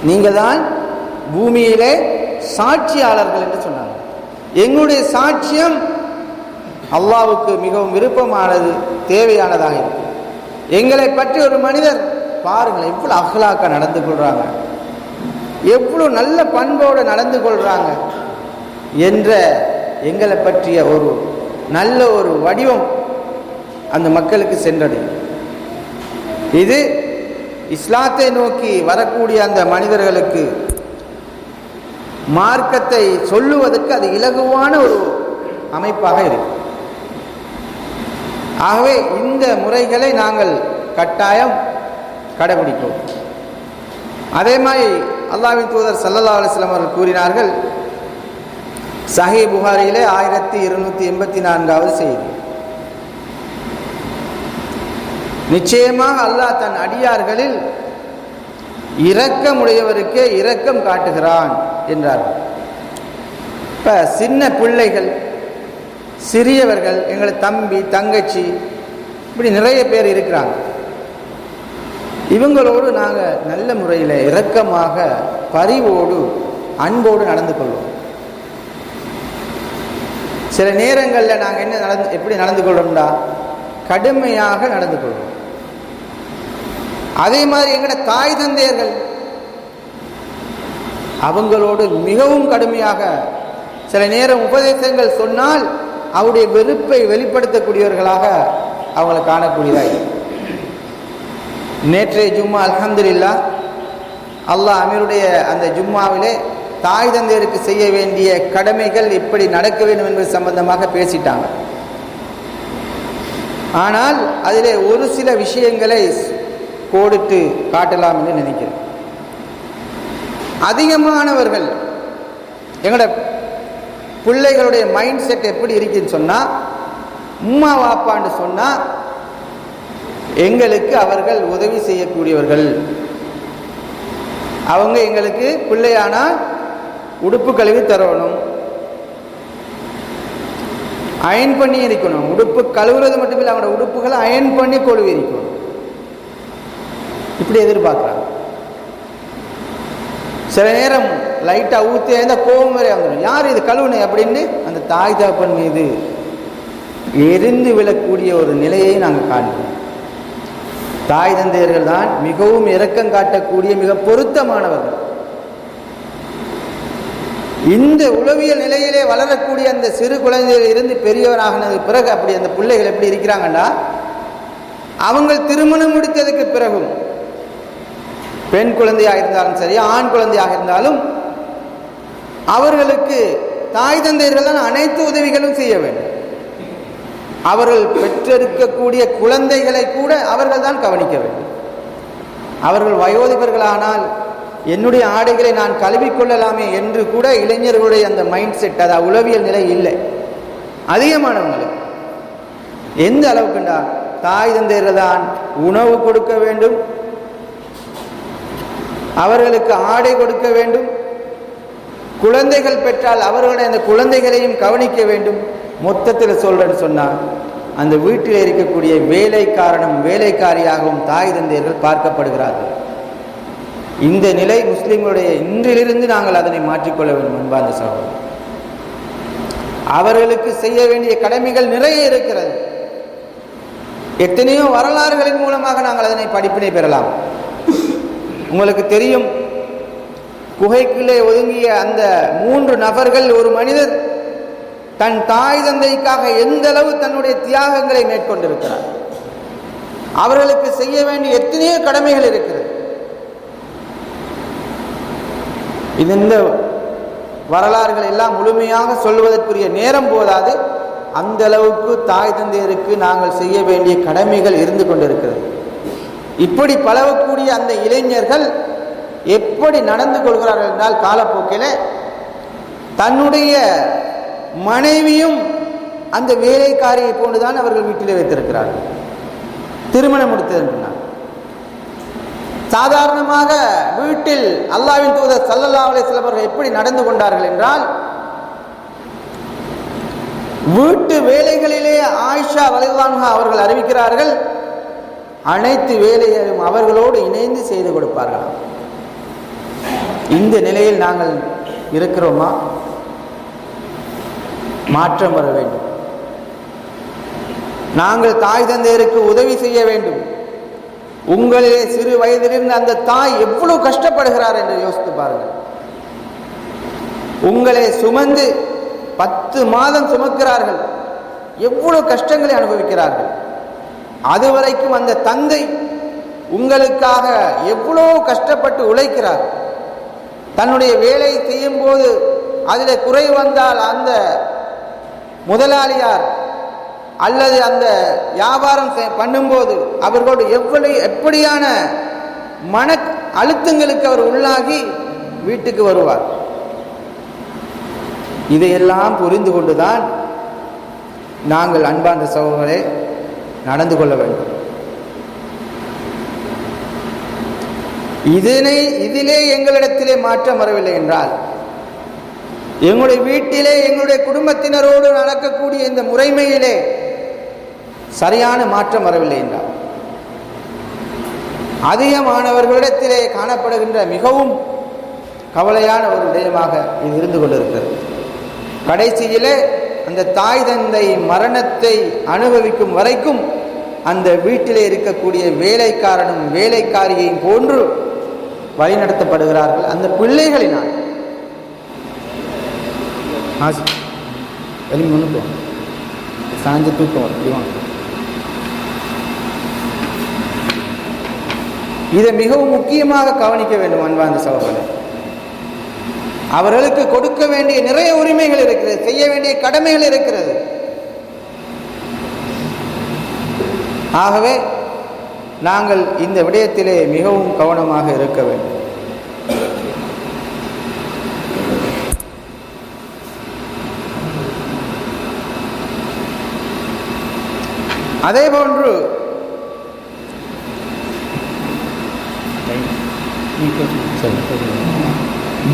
நீங்கள் தான் பூமியிலே சாட்சியாளர்கள் என்று சொன்னாங்க. எங்களுடைய சாட்சியம் அல்லாஹ்வுக்கு மிகவும் விருப்பமானது, தேவையானதாக இருக்கு. எங்களை பற்றி ஒரு மனிதர் பாருங்கள் எவ்வளோ அஹ்லாக்கா நடந்து கொள்கிறாங்க, எவ்வளோ நல்ல பண்போடு நடந்து கொள்கிறாங்க என்ற எங்களை பற்றிய ஒரு நல்ல ஒரு வடிவம் அந்த மக்களுக்கு சென்றடையும். இது இஸ்லாத்தை நோக்கி வரக்கூடிய அந்த மனிதர்களுக்கு மார்க்கத்தை சொல்லுவதற்கு அது இலகுவான ஒரு அமைப்பாக இருக்கு. ஆகவே இந்த முறைகளை நாங்கள் கட்டாயம் கடைபிடிப்போம். அதே மாதிரி அல்லாஹ்வின் தூதர் ஸல்லல்லாஹு அலைஹி வஸல்லம் அவர்கள் கூறினார்கள், சஹீஹ் புகாரியிலே 1284வது செய்தி. நிச்சயமாக அல்லாஹ் தன் அடியார்களில் இரக்கமுடையவருக்கே இரக்கம் காட்டுகிறான் என்றார். இப்போ சின்ன பிள்ளைகள், சிறியவர்கள், எங்களை தம்பி தங்கச்சி இப்படி நிறைய பேர் இருக்கிறாங்க. இவங்களோடு நாங்கள் நல்ல முறையில் இரக்கமாக பரிவோடு அன்போடு நடந்து கொள்வோம். சில நேரங்களில் நாங்கள் எப்படி நடந்து கொள்றோம்டா, கடுமையாக நடந்து கொள்வோம். அதே மாதிரி எங்களோட தாய் தந்தையர்கள், அவங்களோடு மிகவும் கடுமையாக சில நேரம் உபதேசங்கள் சொன்னால் அவருடைய வெறுப்பை வெளிப்படுத்தக்கூடியவர்களாக அவங்களை காணக்கூடியதாய். நேற்றைய ஜும்மா அல்ஹம்துலில்லாஹ் அல்லாஹ் அமீருடைய அந்த ஜும்மாவிலே தாய் தந்தையருக்கு செய்ய வேண்டிய கடமைகள் எப்படி நடக்க வேண்டும் என்பது சம்பந்தமாக பேசிட்டாங்க. ஆனால் அதிலே ஒரு சில விஷயங்களை கோடிட்டு காட்டலாம் என்று நினைக்கிறேன். அதிகமானவர்கள் எங்களோட பிள்ளைகளுடைய மைண்ட் செட் எப்படி இருக்குன்னு சொன்னால், உம்மா வாப்பான்னு சொன்னால் எங்களுக்கு அவர்கள் உதவி செய்யக்கூடியவர்கள், அவங்க எங்களுக்கு பிள்ளையானால் உடுப்பு கழுவி தரணும், அயன் பண்ணி இருக்கணும். உடுப்பு கழுவுறது மட்டுமில்லை, அவங்களோட உடுப்புகளை அயன் பண்ணி கொழுவி இருக்கணும். இப்படி எதிர்பார்க்குறாங்க. சில நேரம் லைட்டாக ஊற்றி அந்த கோபம் வரை வந்துடும், யார் இது கழுவுனே அப்படின்னு அந்த தாய் தகப்பன் மீது எரிந்து விழக்கூடிய ஒரு நிலையை நாங்கள் காண்கிறோம். தாய் தந்தையர்கள் தான் மிகவும் இரக்கம் காட்டக்கூடிய மிக பொருத்தமானவர்கள். இந்த உளவியல் நிலையிலே வளரக்கூடிய அந்த சிறு குழந்தையில் இருந்து பெரியவராகினது பிறகு அப்படி அந்த பிள்ளைகள் எப்படி இருக்கிறாங்கன்னா, அவங்க திருமணம் முடித்ததுக்கு பிறகும் பெண் குழந்தையாக இருந்தாலும் சரி, ஆண் குழந்தையாக இருந்தாலும் அவர்களுக்கு தாய் தந்தையர்கள் தான் அனைத்து உதவிகளும் செய்ய வேண்டும். அவர்கள் பெற்றெடுக்கக்கூடிய குழந்தைகளை கூட அவர்கள் தான் கவனிக்க வேண்டும். அவர்கள் வயோதிபர்களானால் என்னுடைய ஆடைகளை நான் கழுவிக்கொள்ளலாமே என்று கூட இளைஞர்களுடைய அந்த மைண்ட் செட், அதாவது உளவியல் நிலை இல்லை அதிகமானவங்களுக்கு. எந்த அளவுக்குண்டா, தாய் தந்தையர்கள் தான் உணவு கொடுக்க வேண்டும், அவர்களுக்கு ஆடை கொடுக்க வேண்டும், குழந்தைகள் பெற்றால் அவர்களுடைய அந்த குழந்தைகளையும் கவனிக்க வேண்டும். மொத்தத்தில் சொல்றேன்னு சொன்னால் அந்த வீட்டில் இருக்கக்கூடிய வேலைக்காரனும் வேலைக்காரியாகவும் தாய் தந்தையர்கள் பார்க்கப்படுகிறார்கள். இந்த நிலை முஸ்லிம்களுடைய இன்றிலிருந்து நாங்கள் அதனை மாற்றிக்கொள்ள வேண்டும். அன்பார்ந்த சகோதரர், அவர்களுக்கு செய்ய வேண்டிய கடமைகள் நிறைய இருக்கிறது. எத்தனையோ வரலாறுகளின் மூலமாக நாங்கள் அதனை படிப்பினை பெறலாம். உங்களுக்கு தெரியும், குகைக்குள்ளே ஒதுங்கிய அந்த 3 நபர்கள், ஒரு மனிதர் தன் தாய் தந்தைக்காக எந்த அளவு தன்னுடைய தியாகங்களை மேற்கொண்டிருக்கிறார். அவர்களுக்கு செய்ய வேண்டிய எத்தனையோ கடமைகள் இருக்கிறது. இந்த வரலாறுகள் எல்லாம் முழுமையாக சொல்வதற்குரிய நேரம் போதாது. அந்த அளவுக்கு தாய் தந்தையருக்கு நாங்கள் செய்ய வேண்டிய கடமைகள் இருந்து கொண்டிருக்கிறது. இப்படி பழகக்கூடிய அந்த இளைஞர்கள் எப்படி நடந்து கொள்கிறார்கள் என்றால், காலப்போக்கில் தன்னுடைய மனைவியும் அந்த வேலைக்காரியை போன்றுதான் அவர்கள் வீட்டிலே வைத்திருக்கிறார்கள். திருமணம் முடித்ததென்றால் சாதாரணமாக வீட்டில் அல்லாஹ்வின் தூதர் ஸல்லல்லாஹு அலைஹி வஸல்லம் அவர்கள் எப்படி நடந்து கொண்டார்கள் என்றால், வீட்டு வேலைகளிலே ஆயிஷா ரலியல்லாஹு அன்ஹா அவர்கள் அறிவிக்கிறார்கள், அனைத்து வேலைகளும் அவர்களோடு இணைந்து செய்து கொடுப்பார்கள். இந்த நிலையில் நாங்கள் இருக்கிறோமா? மாற்றம் வர வேண்டும். நாங்கள் தாய் தந்தையருக்கு உதவி செய்ய வேண்டும். உங்களிலே சிறு வயதிலிருந்து அந்த தாய் எவ்வளவு கஷ்டப்படுகிறார் என்று யோசித்து பாருங்கள். உங்களை சுமந்து 10 மாதம் சுமக்கிறார்கள், எவ்வளவு கஷ்டங்களை அனுபவிக்கிறார்கள். அதுவரைக்கும் அந்த தந்தை உங்களுக்காக எவ்வளவு கஷ்டப்பட்டு உழைக்கிறார். தன்னுடைய வேலை செய்யும் போது அதில் குறை வந்தால் அந்த முதலாளியார் அல்லது அந்த வியாபாரம் பண்ணும்போது அவர்களோடு எப்படியான மன அழுத்தங்களுக்கு அவர் உள்ளாகி வீட்டுக்கு வருவார். இதையெல்லாம் புரிந்து கொண்டுதான் நாங்கள் அன்பார்ந்த சகோதரரை நடந்து கொள்ள வேண்டும். இதிலே எங்களிடத்திலே மாற்றம் வரவில்லை என்றால், எங்களுடைய வீட்டிலே எங்களுடைய குடும்பத்தினரோடு நடக்கக்கூடிய இந்த முறைமையிலே சரியான மாற்றம் வரவில்லை என்றால், அதிகமானவர்களிடத்திலே காணப்படுகின்ற மிகவும் கவலையான ஒரு விடயமாக இது இருந்து கொண்டிருக்கிறது. கடைசியிலே அந்த தாய் தந்தை மரணத்தை அனுபவிக்கும் வரைக்கும் அந்த வீட்டிலே இருக்கக்கூடிய வேலைக்காரனும் வேலைக்காரியையும் போன்று வழிநடத்தப்படுகிறார்கள் அந்த பிள்ளைகளினால். சாஞ்ச தூக்கம் இதை மிகவும் முக்கியமாக கவனிக்க வேண்டும் அன்பார்ந்த சகோதரர்களே. அவர்களுக்கு கொடுக்க வேண்டிய நிறைய உரிமைகள் இருக்கிறது, செய்ய வேண்டிய கடமைகள் இருக்கிறது. ஆகவே நாங்கள் இந்த விடயத்திலே மிகவும் கவனமாக இருக்க வேண்டும். அதே போன்று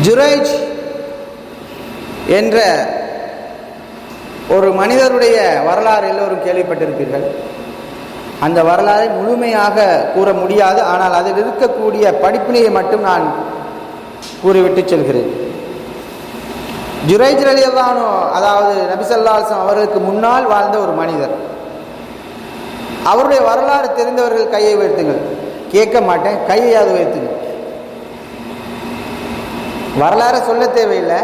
ஜுரைஜ் என்ற ஒரு மனிதருடைய வரலாறு எல்லோரும் கேள்விப்பட்டிருப்பீர்கள். அந்த வரலாறை முழுமையாக கூற முடியாது, ஆனால் அதில் இருக்கக்கூடிய படிப்பினையை மட்டும் நான் கூறிவிட்டு செல்கிறேன். ஜுரைஜ் ரலியல்லாஹு அன்ஹு, அதாவது நபி ஸல்லல்லாஹு அலைஹி வஸல்லம் அவர்களுக்கு முன்னால் வாழ்ந்த ஒரு மனிதர். அவருடைய வரலாறு தெரிந்தவர்கள் கையை உயர்த்துங்கள். கேட்க மாட்டேன், கையையாவது உயர்த்துங்கள். வரலாறு சொல்ல தேவையில்லை,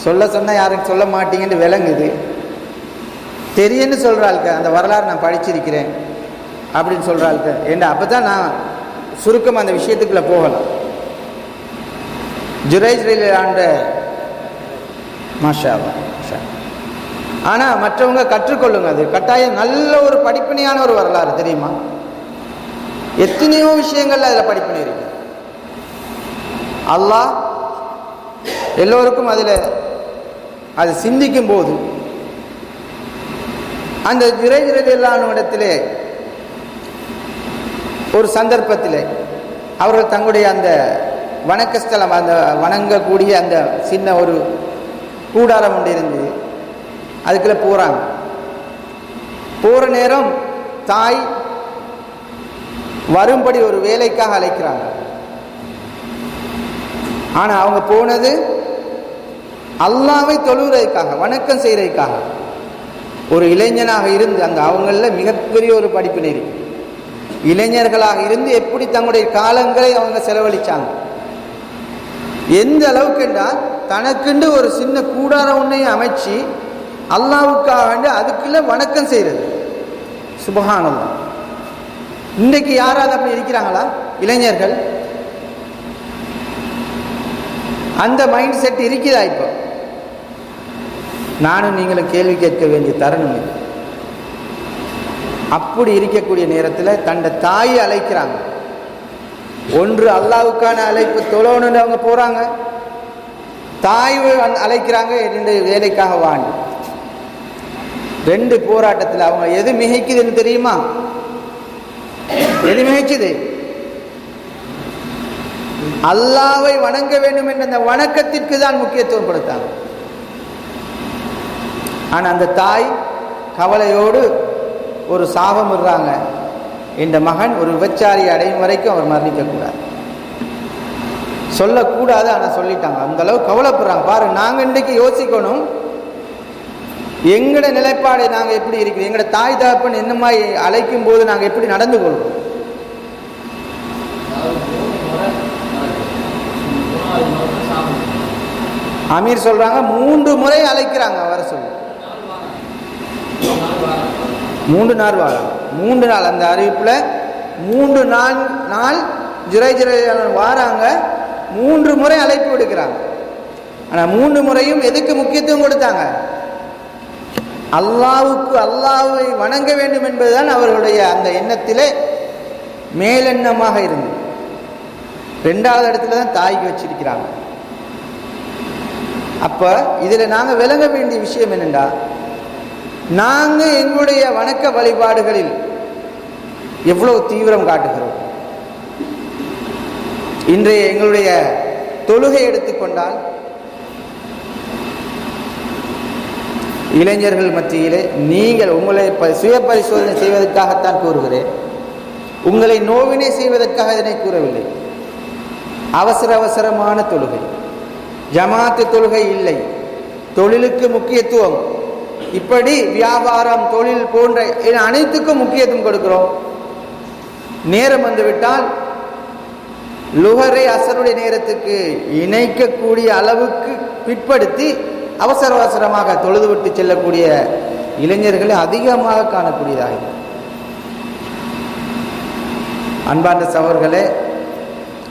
சொல்ல சொன்னால் யாருக்கு சொல்ல மாட்டீங்கன்னு விளங்குது. தெரியுன்னு சொல்கிறாள்க, அந்த வரலாறு நான் படிச்சிருக்கிறேன் அப்படின்னு சொல்கிறாள்க. ஏன்னா அப்போ தான் நான் சுருக்கம் அந்த விஷயத்துக்குள்ளே போகலாம். ஜுரைஜ் ஆண்ட மாஷா அல்லாஹ். ஆனால் மற்றவங்க கற்றுக்கொள்ளுங்க, அது கட்டாயம் நல்ல ஒரு படிப்பினையான ஒரு வரலாறு தெரியுமா. எத்தனையோ விஷயங்கள் அதில் படிப்பினை இருக்கு. அல்லாஹ் எல்லோருக்கும் அதில் அது சிந்திக்கும் போது அந்த ஜுரைஜ் ரலியல்லாஹு அன்ஹு இடத்திலே ஒரு சந்தர்ப்பத்திலே அவர்கள் தங்களுடைய அந்த வணக்கஸ்தலம், அந்த வணங்கக்கூடிய அந்த சின்ன ஒரு கூடாரம் ஒன்று இருந்தது, அதுக்குள்ள போகிறாங்க. போகிற நேரம் தாய் வரும்படி ஒரு வேலைக்காக அழைக்கிறாங்க. ஆனால் அவங்க போனது அல்லாஹ்வை தொழுகிறதுக்காக, வணக்கம் செய்கிறதுக்காக. ஒரு இளைஞனாக இருந்து அந்த அவங்களில் மிகப்பெரிய ஒரு படிப்பினை இருக்கு. இளைஞர்களாக இருந்து எப்படி தங்களுடைய காலங்களை அவங்க செலவழித்தாங்க, எந்த அளவுக்கு என்றால் தனக்குண்டு ஒரு சின்ன கூடாரம் ஒன்றையும் அமைச்சு அல்லாஹ்வுக்காக வேண்டி அதுக்குள்ள வணக்கம் செய்கிறது. சுப்ஹானல்லாஹ். இன்றைக்கு யாராவது அப்படி இருக்கிறாங்களா இளைஞர்கள்? அந்த மைண்ட் செட் இருக்குதா? இப்போ நானும் நீங்களும் கேள்வி கேட்க வேண்டிய தருணம் இது. அப்படி இருக்கக்கூடிய நேரத்தில் தன்னை தாயை அழைக்கிறாங்க. ஒன்று அல்லாஹ்வுக்கான அழைப்பு தொழணுன்னு அவங்க போகிறாங்க, தாய் அழைக்கிறாங்க ரெண்டு வேலைக்காக வாண்டு. ரெண்டு போராட்டத்தில் அவங்க எது மிகைக்குதுன்னு தெரியுமா? எது மிகைக்குது? அல்லாஹ்வை வணங்க வேண்டும் என்ற அந்த வணக்கத்திற்கு தான் முக்கியத்துவம் கொடுத்தாங்க. ஆனால் அந்த தாய் கவலையோடு ஒரு சாபம் விடுறாங்க, இந்த மகன் ஒரு விபச்சாரி அடையும் வரைக்கும் அவர் மரணிக்கக்கூடாது. சொல்லக்கூடாது, ஆனால் சொல்லிட்டாங்க. அந்த அளவு கவலைப்படுறாங்க. பாரு, நாங்கள் இன்றைக்கு யோசிக்கணும், எங்கட நிலைப்பாடு நாங்கள் எப்படி இருக்கிறோம், எங்கட தாய் தகப்பன் என்ன மாதிரி அழைக்கும் போது நாங்கள் எப்படி நடந்து கொள்வோம். அமீர் சொல்றாங்க 3 முறை அழைக்கிறாங்க வர சொல்லி. 3 நாள் வாரம், 3 நாள் அந்த அறிவிப்புல 3 நாள் ஜுரைஜ் வாராங்க. 3 முறை அழைப்பு விடுக்கிறாங்க. ஆனா 3 முறையும் எதுக்கு முக்கியத்துவம் கொடுத்தாங்க? அல்லாஹ்வுக்கு, அல்லாஹ்வை வணங்க வேண்டும் என்பதுதான் அவர்களுடைய அந்த எண்ணத்திலே மேலெண்ணமாக இருந்தது. 2வது இடத்துல தான் தாய்க்கு வச்சிருக்கிறாங்க. அப்ப இதுல நாங்க விளங்க வேண்டிய விஷயம் என்னென்றா, நாங்க எங்களுடைய வணக்க வழிபாடுகளில் எவ்வளவு தீவிரம் காட்டுகிறோம். இன்றைய எங்களுடைய தொழுகை எடுத்துக்கொண்டால் இளைஞர்கள் மத்தியிலே, நீங்கள் உங்களை சுய பரிசோதனை செய்வதற்காகத்தான் கூறுகிறேன், உங்களை நோவினை செய்வதற்காக இதனை கூறவில்லை. அவசரமான தொழுகை, ஜமாத்து தொழுகை இல்லை, தொழிலுக்கு முக்கியத்துவம், இப்படி வியாபாரம் தொழில் போன்ற அனைத்துக்கும் முக்கியத்துவம் கொடுக்கிறோம். நேரம் வந்துவிட்டால் லுஹரை அசருடைய நேரத்துக்கு இணைக்கக்கூடிய அளவுக்கு பிற்படுத்தி அவசரமாக தொழுதுவிட்டு செல்லக்கூடிய இளைஞர்களை அதிகமாக காணக்கூடியதாக. அன்பார்ந்த சகோதரர்களே,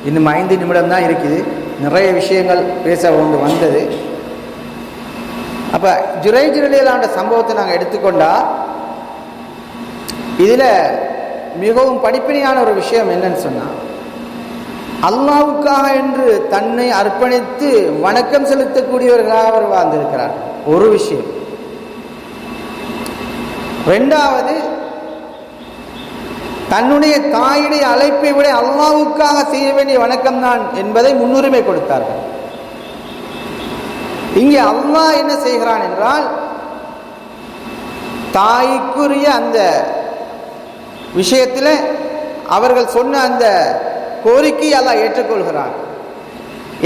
இன்னும் 5 நிமிடம் தான் இருக்குது. நிறைய விஷயங்கள் பேச வந்தது. அப்ப ஜுரைஜ் ரலியல்லாஹு அன்ஹு சம்பவத்தை நாங்கள் எடுத்துக்கொண்டா, இதுல மிகவும் படிப்பினையான ஒரு விஷயம் என்னன்னு சொன்னா, அல்லாஹ்வுக்காக என்று தன்னை அர்ப்பணித்து வணக்கம் செலுத்தக்கூடியவர்களாக அவர் வாழ்ந்திருக்கிறார். ஒரு விஷயம். இரண்டாவது, தன்னுடைய தாயுடைய அழைப்பை விட அல்லாஹ்வுக்காக செய்ய வேண்டிய வணக்கம் தான் என்பதை முன்னுரிமை கொடுத்தார்கள். இங்கே அல்லாஹ் என்ன செய்கிறான் என்றால், தாய்க்குரிய அந்த விஷயத்தில் அவர்கள் சொன்ன அந்த கோரிக்கை அல்லாஹ் ஏற்றுக்கொள்கிறான்.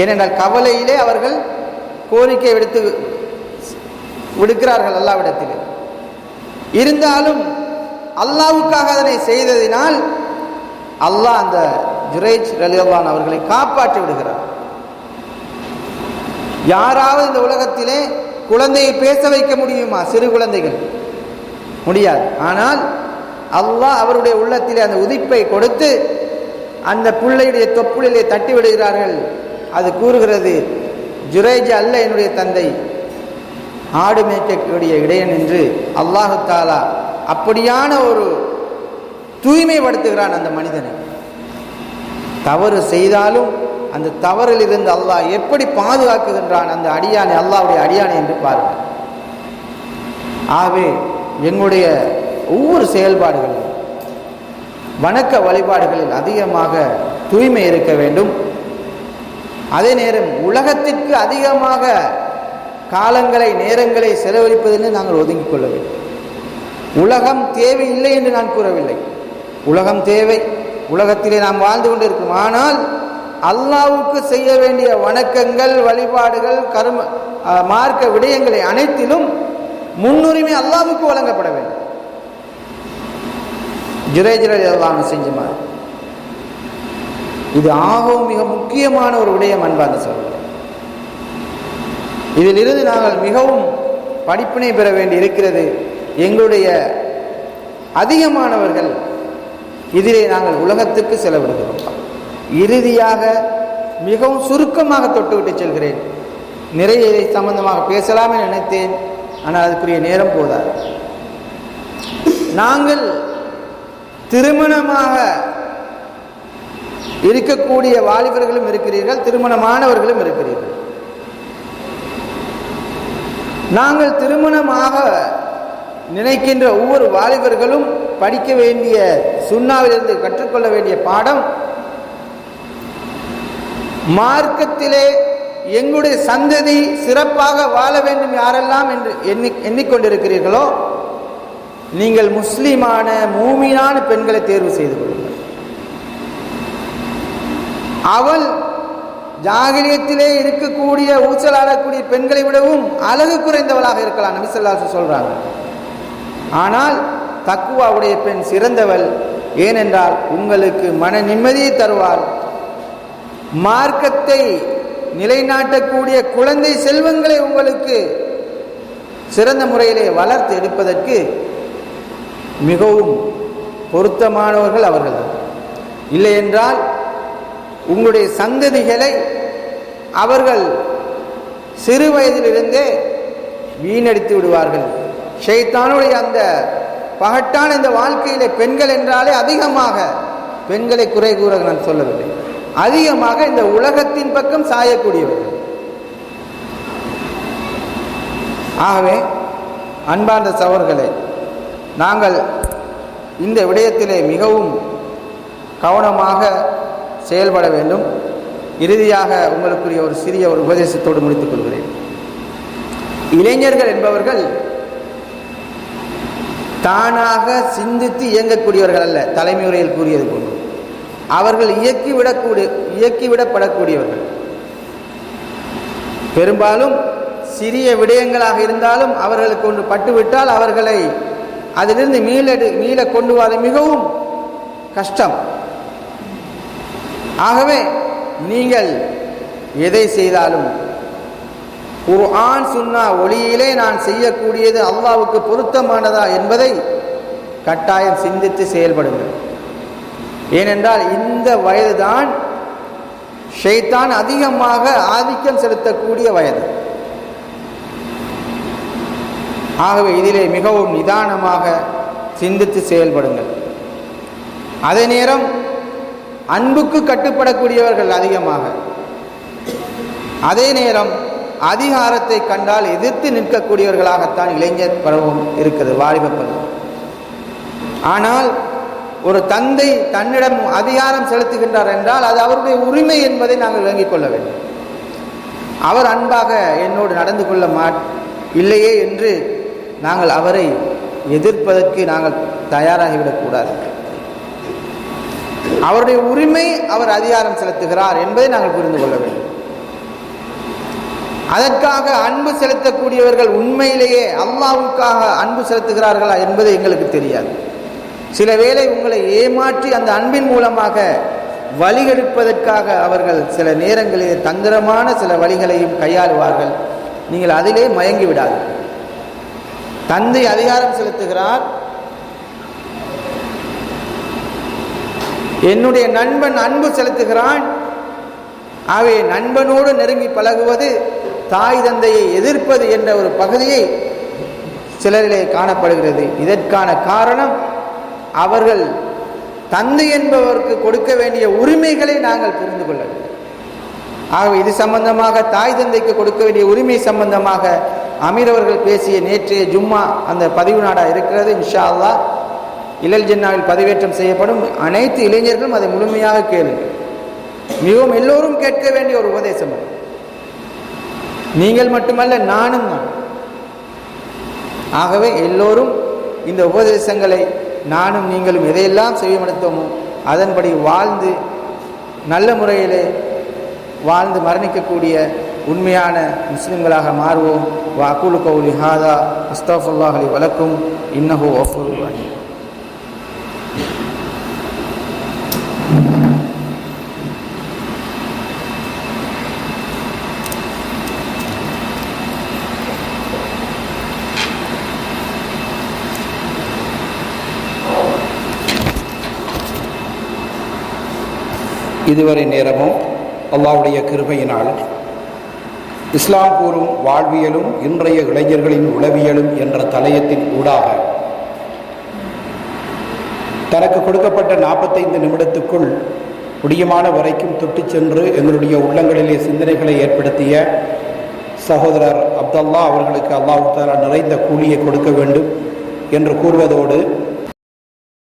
ஏனென்றால் கவலையிலே அவர்கள் கோரிக்கை விடுக்கிறார்கள் அல்லாஹ்விடத்தில். இருந்தாலும் அல்லாஹ்வுக்காக அதனை செய்ததினால் அல்லாஹ் அந்த ஜுரைஜ் ரலியல்லாஹு அன்ஹு அவர்களை காப்பாற்றி விடுகிறார். யாராவது இந்த உலகத்திலே குழந்தையை பேச வைக்க முடியுமா? சிறு குழந்தைகள் முடியாது. ஆனால் அல்லாஹ் அவருடைய உள்ளத்திலே அந்த உதிப்பை கொடுத்து அந்த பிள்ளையுடைய தொப்புளிலே தட்டி விடுகிறார்கள். அது கூறுகிறது, ஜுரைஜ் அல்ல என்னுடைய தந்தை, ஆடு மேய்க்கக்கூடிய இடையன் என்று அல்லாஹு தாலா அப்படியான ஒரு தூய்மைப்படுத்துகிறான் அந்த மனிதனை. தவறு செய்தாலும் அந்த தவறில் இருந்து அல்லாஹ் எப்படி பாதுகாக்குகின்றான் அந்த அடியானை, அல்லாஹ்வுடைய அடியானை என்று பாருங்கள். ஆகவே எங்களுடைய ஒவ்வொரு செயல்பாடுகளிலும் வணக்க வழிபாடுகளில் அதிகமாக தூய்மை இருக்க வேண்டும். அதே நேரம் உலகத்திற்கு அதிகமாக காலங்களை நேரங்களை செலவழிப்பதில் நாங்கள் ஒதுங்கிக் கொள்ள வேண்டும். உலகம் தேவை இல்லை என்று நான் கூறவில்லை, உலகம் தேவை, உலகத்திலே நாம் வாழ்ந்து கொண்டிருக்கிறோம். ஆனால் அல்லாஹ்வுக்கு செய்ய வேண்டிய வணக்கங்கள், வழிபாடுகள், கர்ம மார்க்க விடயங்களை அனைத்திலும் முன்னுரிமை அல்லாஹ்வுக்கு வழங்கப்பட வேண்டும். ஜுரைஜ் ரலியல்லாஹு அன்ஹு செஞ்ச மாதிரி இது ஆகவும் மிக முக்கியமான ஒரு விடயம். அன்பார்ந்த சகோதரர்களே, இதிலிருந்து நாங்கள் மிகவும் படிப்பினை பெற வேண்டி இருக்கிறது. எங்களுடைய அதிகமானவர்கள் இதிலே நாங்கள் உலகத்துக்கு செலவிடுகிறோம். இறுதியாக மிகவும் சுருக்கமாக தொட்டுவிட்டு செல்கிறேன். நிறைய இதை சம்பந்தமாக பேசலாமே நினைத்தேன், ஆனால் அதுக்குரிய நேரம் போதாது. நாங்கள் திருமணமாக இருக்கக்கூடிய வாலிபர்களும் இருக்கிறீர்கள், திருமணமானவர்களும் இருக்கிறீர்கள். நாங்கள் திருமணமாக நினைக்கின்ற ஒவ்வொரு வாலிபர்களும் படிக்க வேண்டிய, சுன்னாவிலிருந்து கற்றுக்கொள்ள வேண்டிய பாடம், மார்க்கத்திலே எங்களுடைய சந்ததி சிறப்பாக வாழ வேண்டும் யாரெல்லாம் என்று எண்ணிக்கொண்டிருக்கிறீர்களோ, நீங்கள் முஸ்லிமான மூமினான பெண்களை தேர்வு செய்து கொள்ளுங்கள். அவள் ஜாகிலியத்திலே இருக்கக்கூடிய ஊசலாடக்கூடிய பெண்களை விடவும் அழகு குறைந்தவளாக இருக்கலாம், நபி ஸல்லல்லாஹு அலைஹி வஸல்லம் சொல்றாங்க. ஆனால் தக்குவாவுடைய பெண் சிறந்தவள். ஏனென்றால் உங்களுக்கு மன நிம்மதியை தருவாள். மார்க்கத்தை நிலைநாட்டக்கூடிய குழந்தை செல்வங்களை உங்களுக்கு சிறந்த முறையிலே வளர்த்து எடுப்பதற்கு மிகவும் பொருத்தமானவர்கள் அவர்கள். இல்லை என்றால் உங்களுடைய சந்ததிகளை அவர்கள் சிறு வயதிலிருந்தே வீணடித்து விடுவார்கள். ஷைத்தானுடைய அந்த பகட்டான இந்த வாழ்க்கையிலே பெண்கள் என்றாலே அதிகமாக, பெண்களை குறை கூற நான் சொல்லவில்லை, அதிகமாக இந்த உலகத்தின் பக்கம் சாயக்கூடியவர்கள். ஆகவே அன்பார்ந்த சகோதரர்களே, நாங்கள் இந்த விடயத்திலே மிகவும் கவனமாக செயல்பட வேண்டும். இறுதியாக உங்களுக்குரிய ஒரு சிறிய ஒரு உபதேசத்தோடு முடித்துக் கொள்கிறேன். இளைஞர்கள் என்பவர்கள் தானாக சிந்தித்து இயங்கக்கூடியவர்கள் அல்ல. தலைமை உரையில் கூறியது போன்று அவர்கள் இயக்கிவிடப்படக்கூடியவர்கள். பெரும்பாலும் சிறிய விடயங்களாக இருந்தாலும் அவர்களுக்கு ஒன்று பட்டுவிட்டால் அவர்களை அதிலிருந்து மீள கொண்டு வர மிகவும் கஷ்டம். ஆகவே நீங்கள் எதை செய்தாலும் குர்ஆன் சுன்னா ஒளியிலே நான் செய்யக்கூடியது அல்லாஹ்வுக்கு பொருத்தமானதா என்பதை கட்டாயம் சிந்தித்து செயல்படுங்கள். ஏனென்றால் இந்த வயதுதான் ஷைத்தான் அதிகமாக ஆதிக்கம் செலுத்தக்கூடிய வயது. ஆகவே இதிலே மிகவும் நிதானமாக சிந்தித்து செயல்படுங்கள். அதே நேரம் அன்புக்கு கட்டுப்படக்கூடியவர்கள் அதிகமாக, அதே நேரம் அதிகாரத்தை கண்டால் எதிர்த்து நிற்கக்கூடியவர்களாகத்தான் இளைஞர் பருவம் இருக்குது, வாலிப பருவம். ஆனால் ஒரு தந்தை தன்னிடம் அதிகாரம் செலுத்துகின்றார் என்றால் அது அவருடைய உரிமை என்பதை நாங்கள் விளங்கிக் கொள்ள வேண்டும். அவர் அன்பாக என்னோடு நடந்து கொள்ள இல்லையே என்று நாங்கள் அவரை எதிர்ப்பதற்கு நாங்கள் தயாராகிவிடக்கூடாது. அவருடைய உரிமை, அவர் அதிகாரம் செலுத்துகிறார் என்பதை நாங்கள் புரிந்து கொள்ள வேண்டும். அதற்காக அன்பு செலுத்தக்கூடியவர்கள் உண்மையிலேயே அல்லாஹ்வுக்காக அன்பு செலுத்துகிறார்களா என்பது எங்களுக்கு தெரியாது. சில வேளை உங்களை ஏமாற்றி அந்த அன்பின் மூலமாக வழிகெடுப்பதற்காக அவர்கள் சில நேரங்களில் தந்திரமான சில வழிகளையும் கையாளுவார்கள். நீங்கள் அதிலே மயங்கி விடாது. தந்தை அதிகாரம் செலுத்துகிறார், என்னுடைய நண்பன் அன்பு செலுத்துகிறான். ஆகவே நண்பனோடு நெருங்கி பழகுவது தாய் தந்தையை எதிர்ப்பது என்ற ஒரு பகுதியை சிலரிலே காணப்படுகிறது. இதற்கான காரணம் அவர்கள் தந்தை என்பவருக்கு கொடுக்க வேண்டிய உரிமைகளை நாங்கள் புரிந்து கொள்ள வேண்டும். ஆகவே இது சம்பந்தமாக தாய் தந்தைக்கு கொடுக்க வேண்டிய உரிமை சம்பந்தமாக அமீர் அவர்கள் பேசிய நேற்றைய ஜும்மா அந்த பதிவு நாடா இருக்கிறது. இன்ஷா அல்லாஹ் இலல் ஜன்னாவில் பதிவேற்றம் செய்யப்படும். அனைத்து இளைஞர்களும் அதை முழுமையாக கேளுங்கள். மிகவும் எல்லோரும் கேட்க வேண்டிய ஒரு உபதேசம். நீங்கள் மட்டுமல்ல, நானும் தான். ஆகவே எல்லோரும் இந்த உபதேசங்களை நானும் நீங்களும் எதையெல்லாம் செய்யப்படுத்தோமோ அதன்படி வாழ்ந்து நல்ல முறையிலே வாழ்ந்து மரணிக்கக்கூடிய உண்மையான முஸ்லிம்களாக மாறுவோம். வஅகூலு கௌலி ஹாதா அஸ்தக்ஃபிருல்லாஹ் லி வலக்கும் இன்னஹு கஃபூருர் ரஹீம். இதுவரை நேரமும் அல்லாஹ்வுடைய கிருபையினால் இஸ்லாம் கூறும் வாழ்வியலும் இன்றைய இளைஞர்களின் உளவியலும் என்ற தலையத்தின் ஊடாக தனக்கு கொடுக்கப்பட்ட 45 நிமிடத்துக்குள் முடியுமான வரைக்கும் தொட்டு சென்று எங்களுடைய உள்ளங்களிலே சிந்தனைகளை ஏற்படுத்திய சகோதரர் அப்துல்லா அவர்களுக்கு அல்லாஹ் தஆலா நிறைந்த கூலியை கொடுக்க வேண்டும் என்று கூறுவதோடு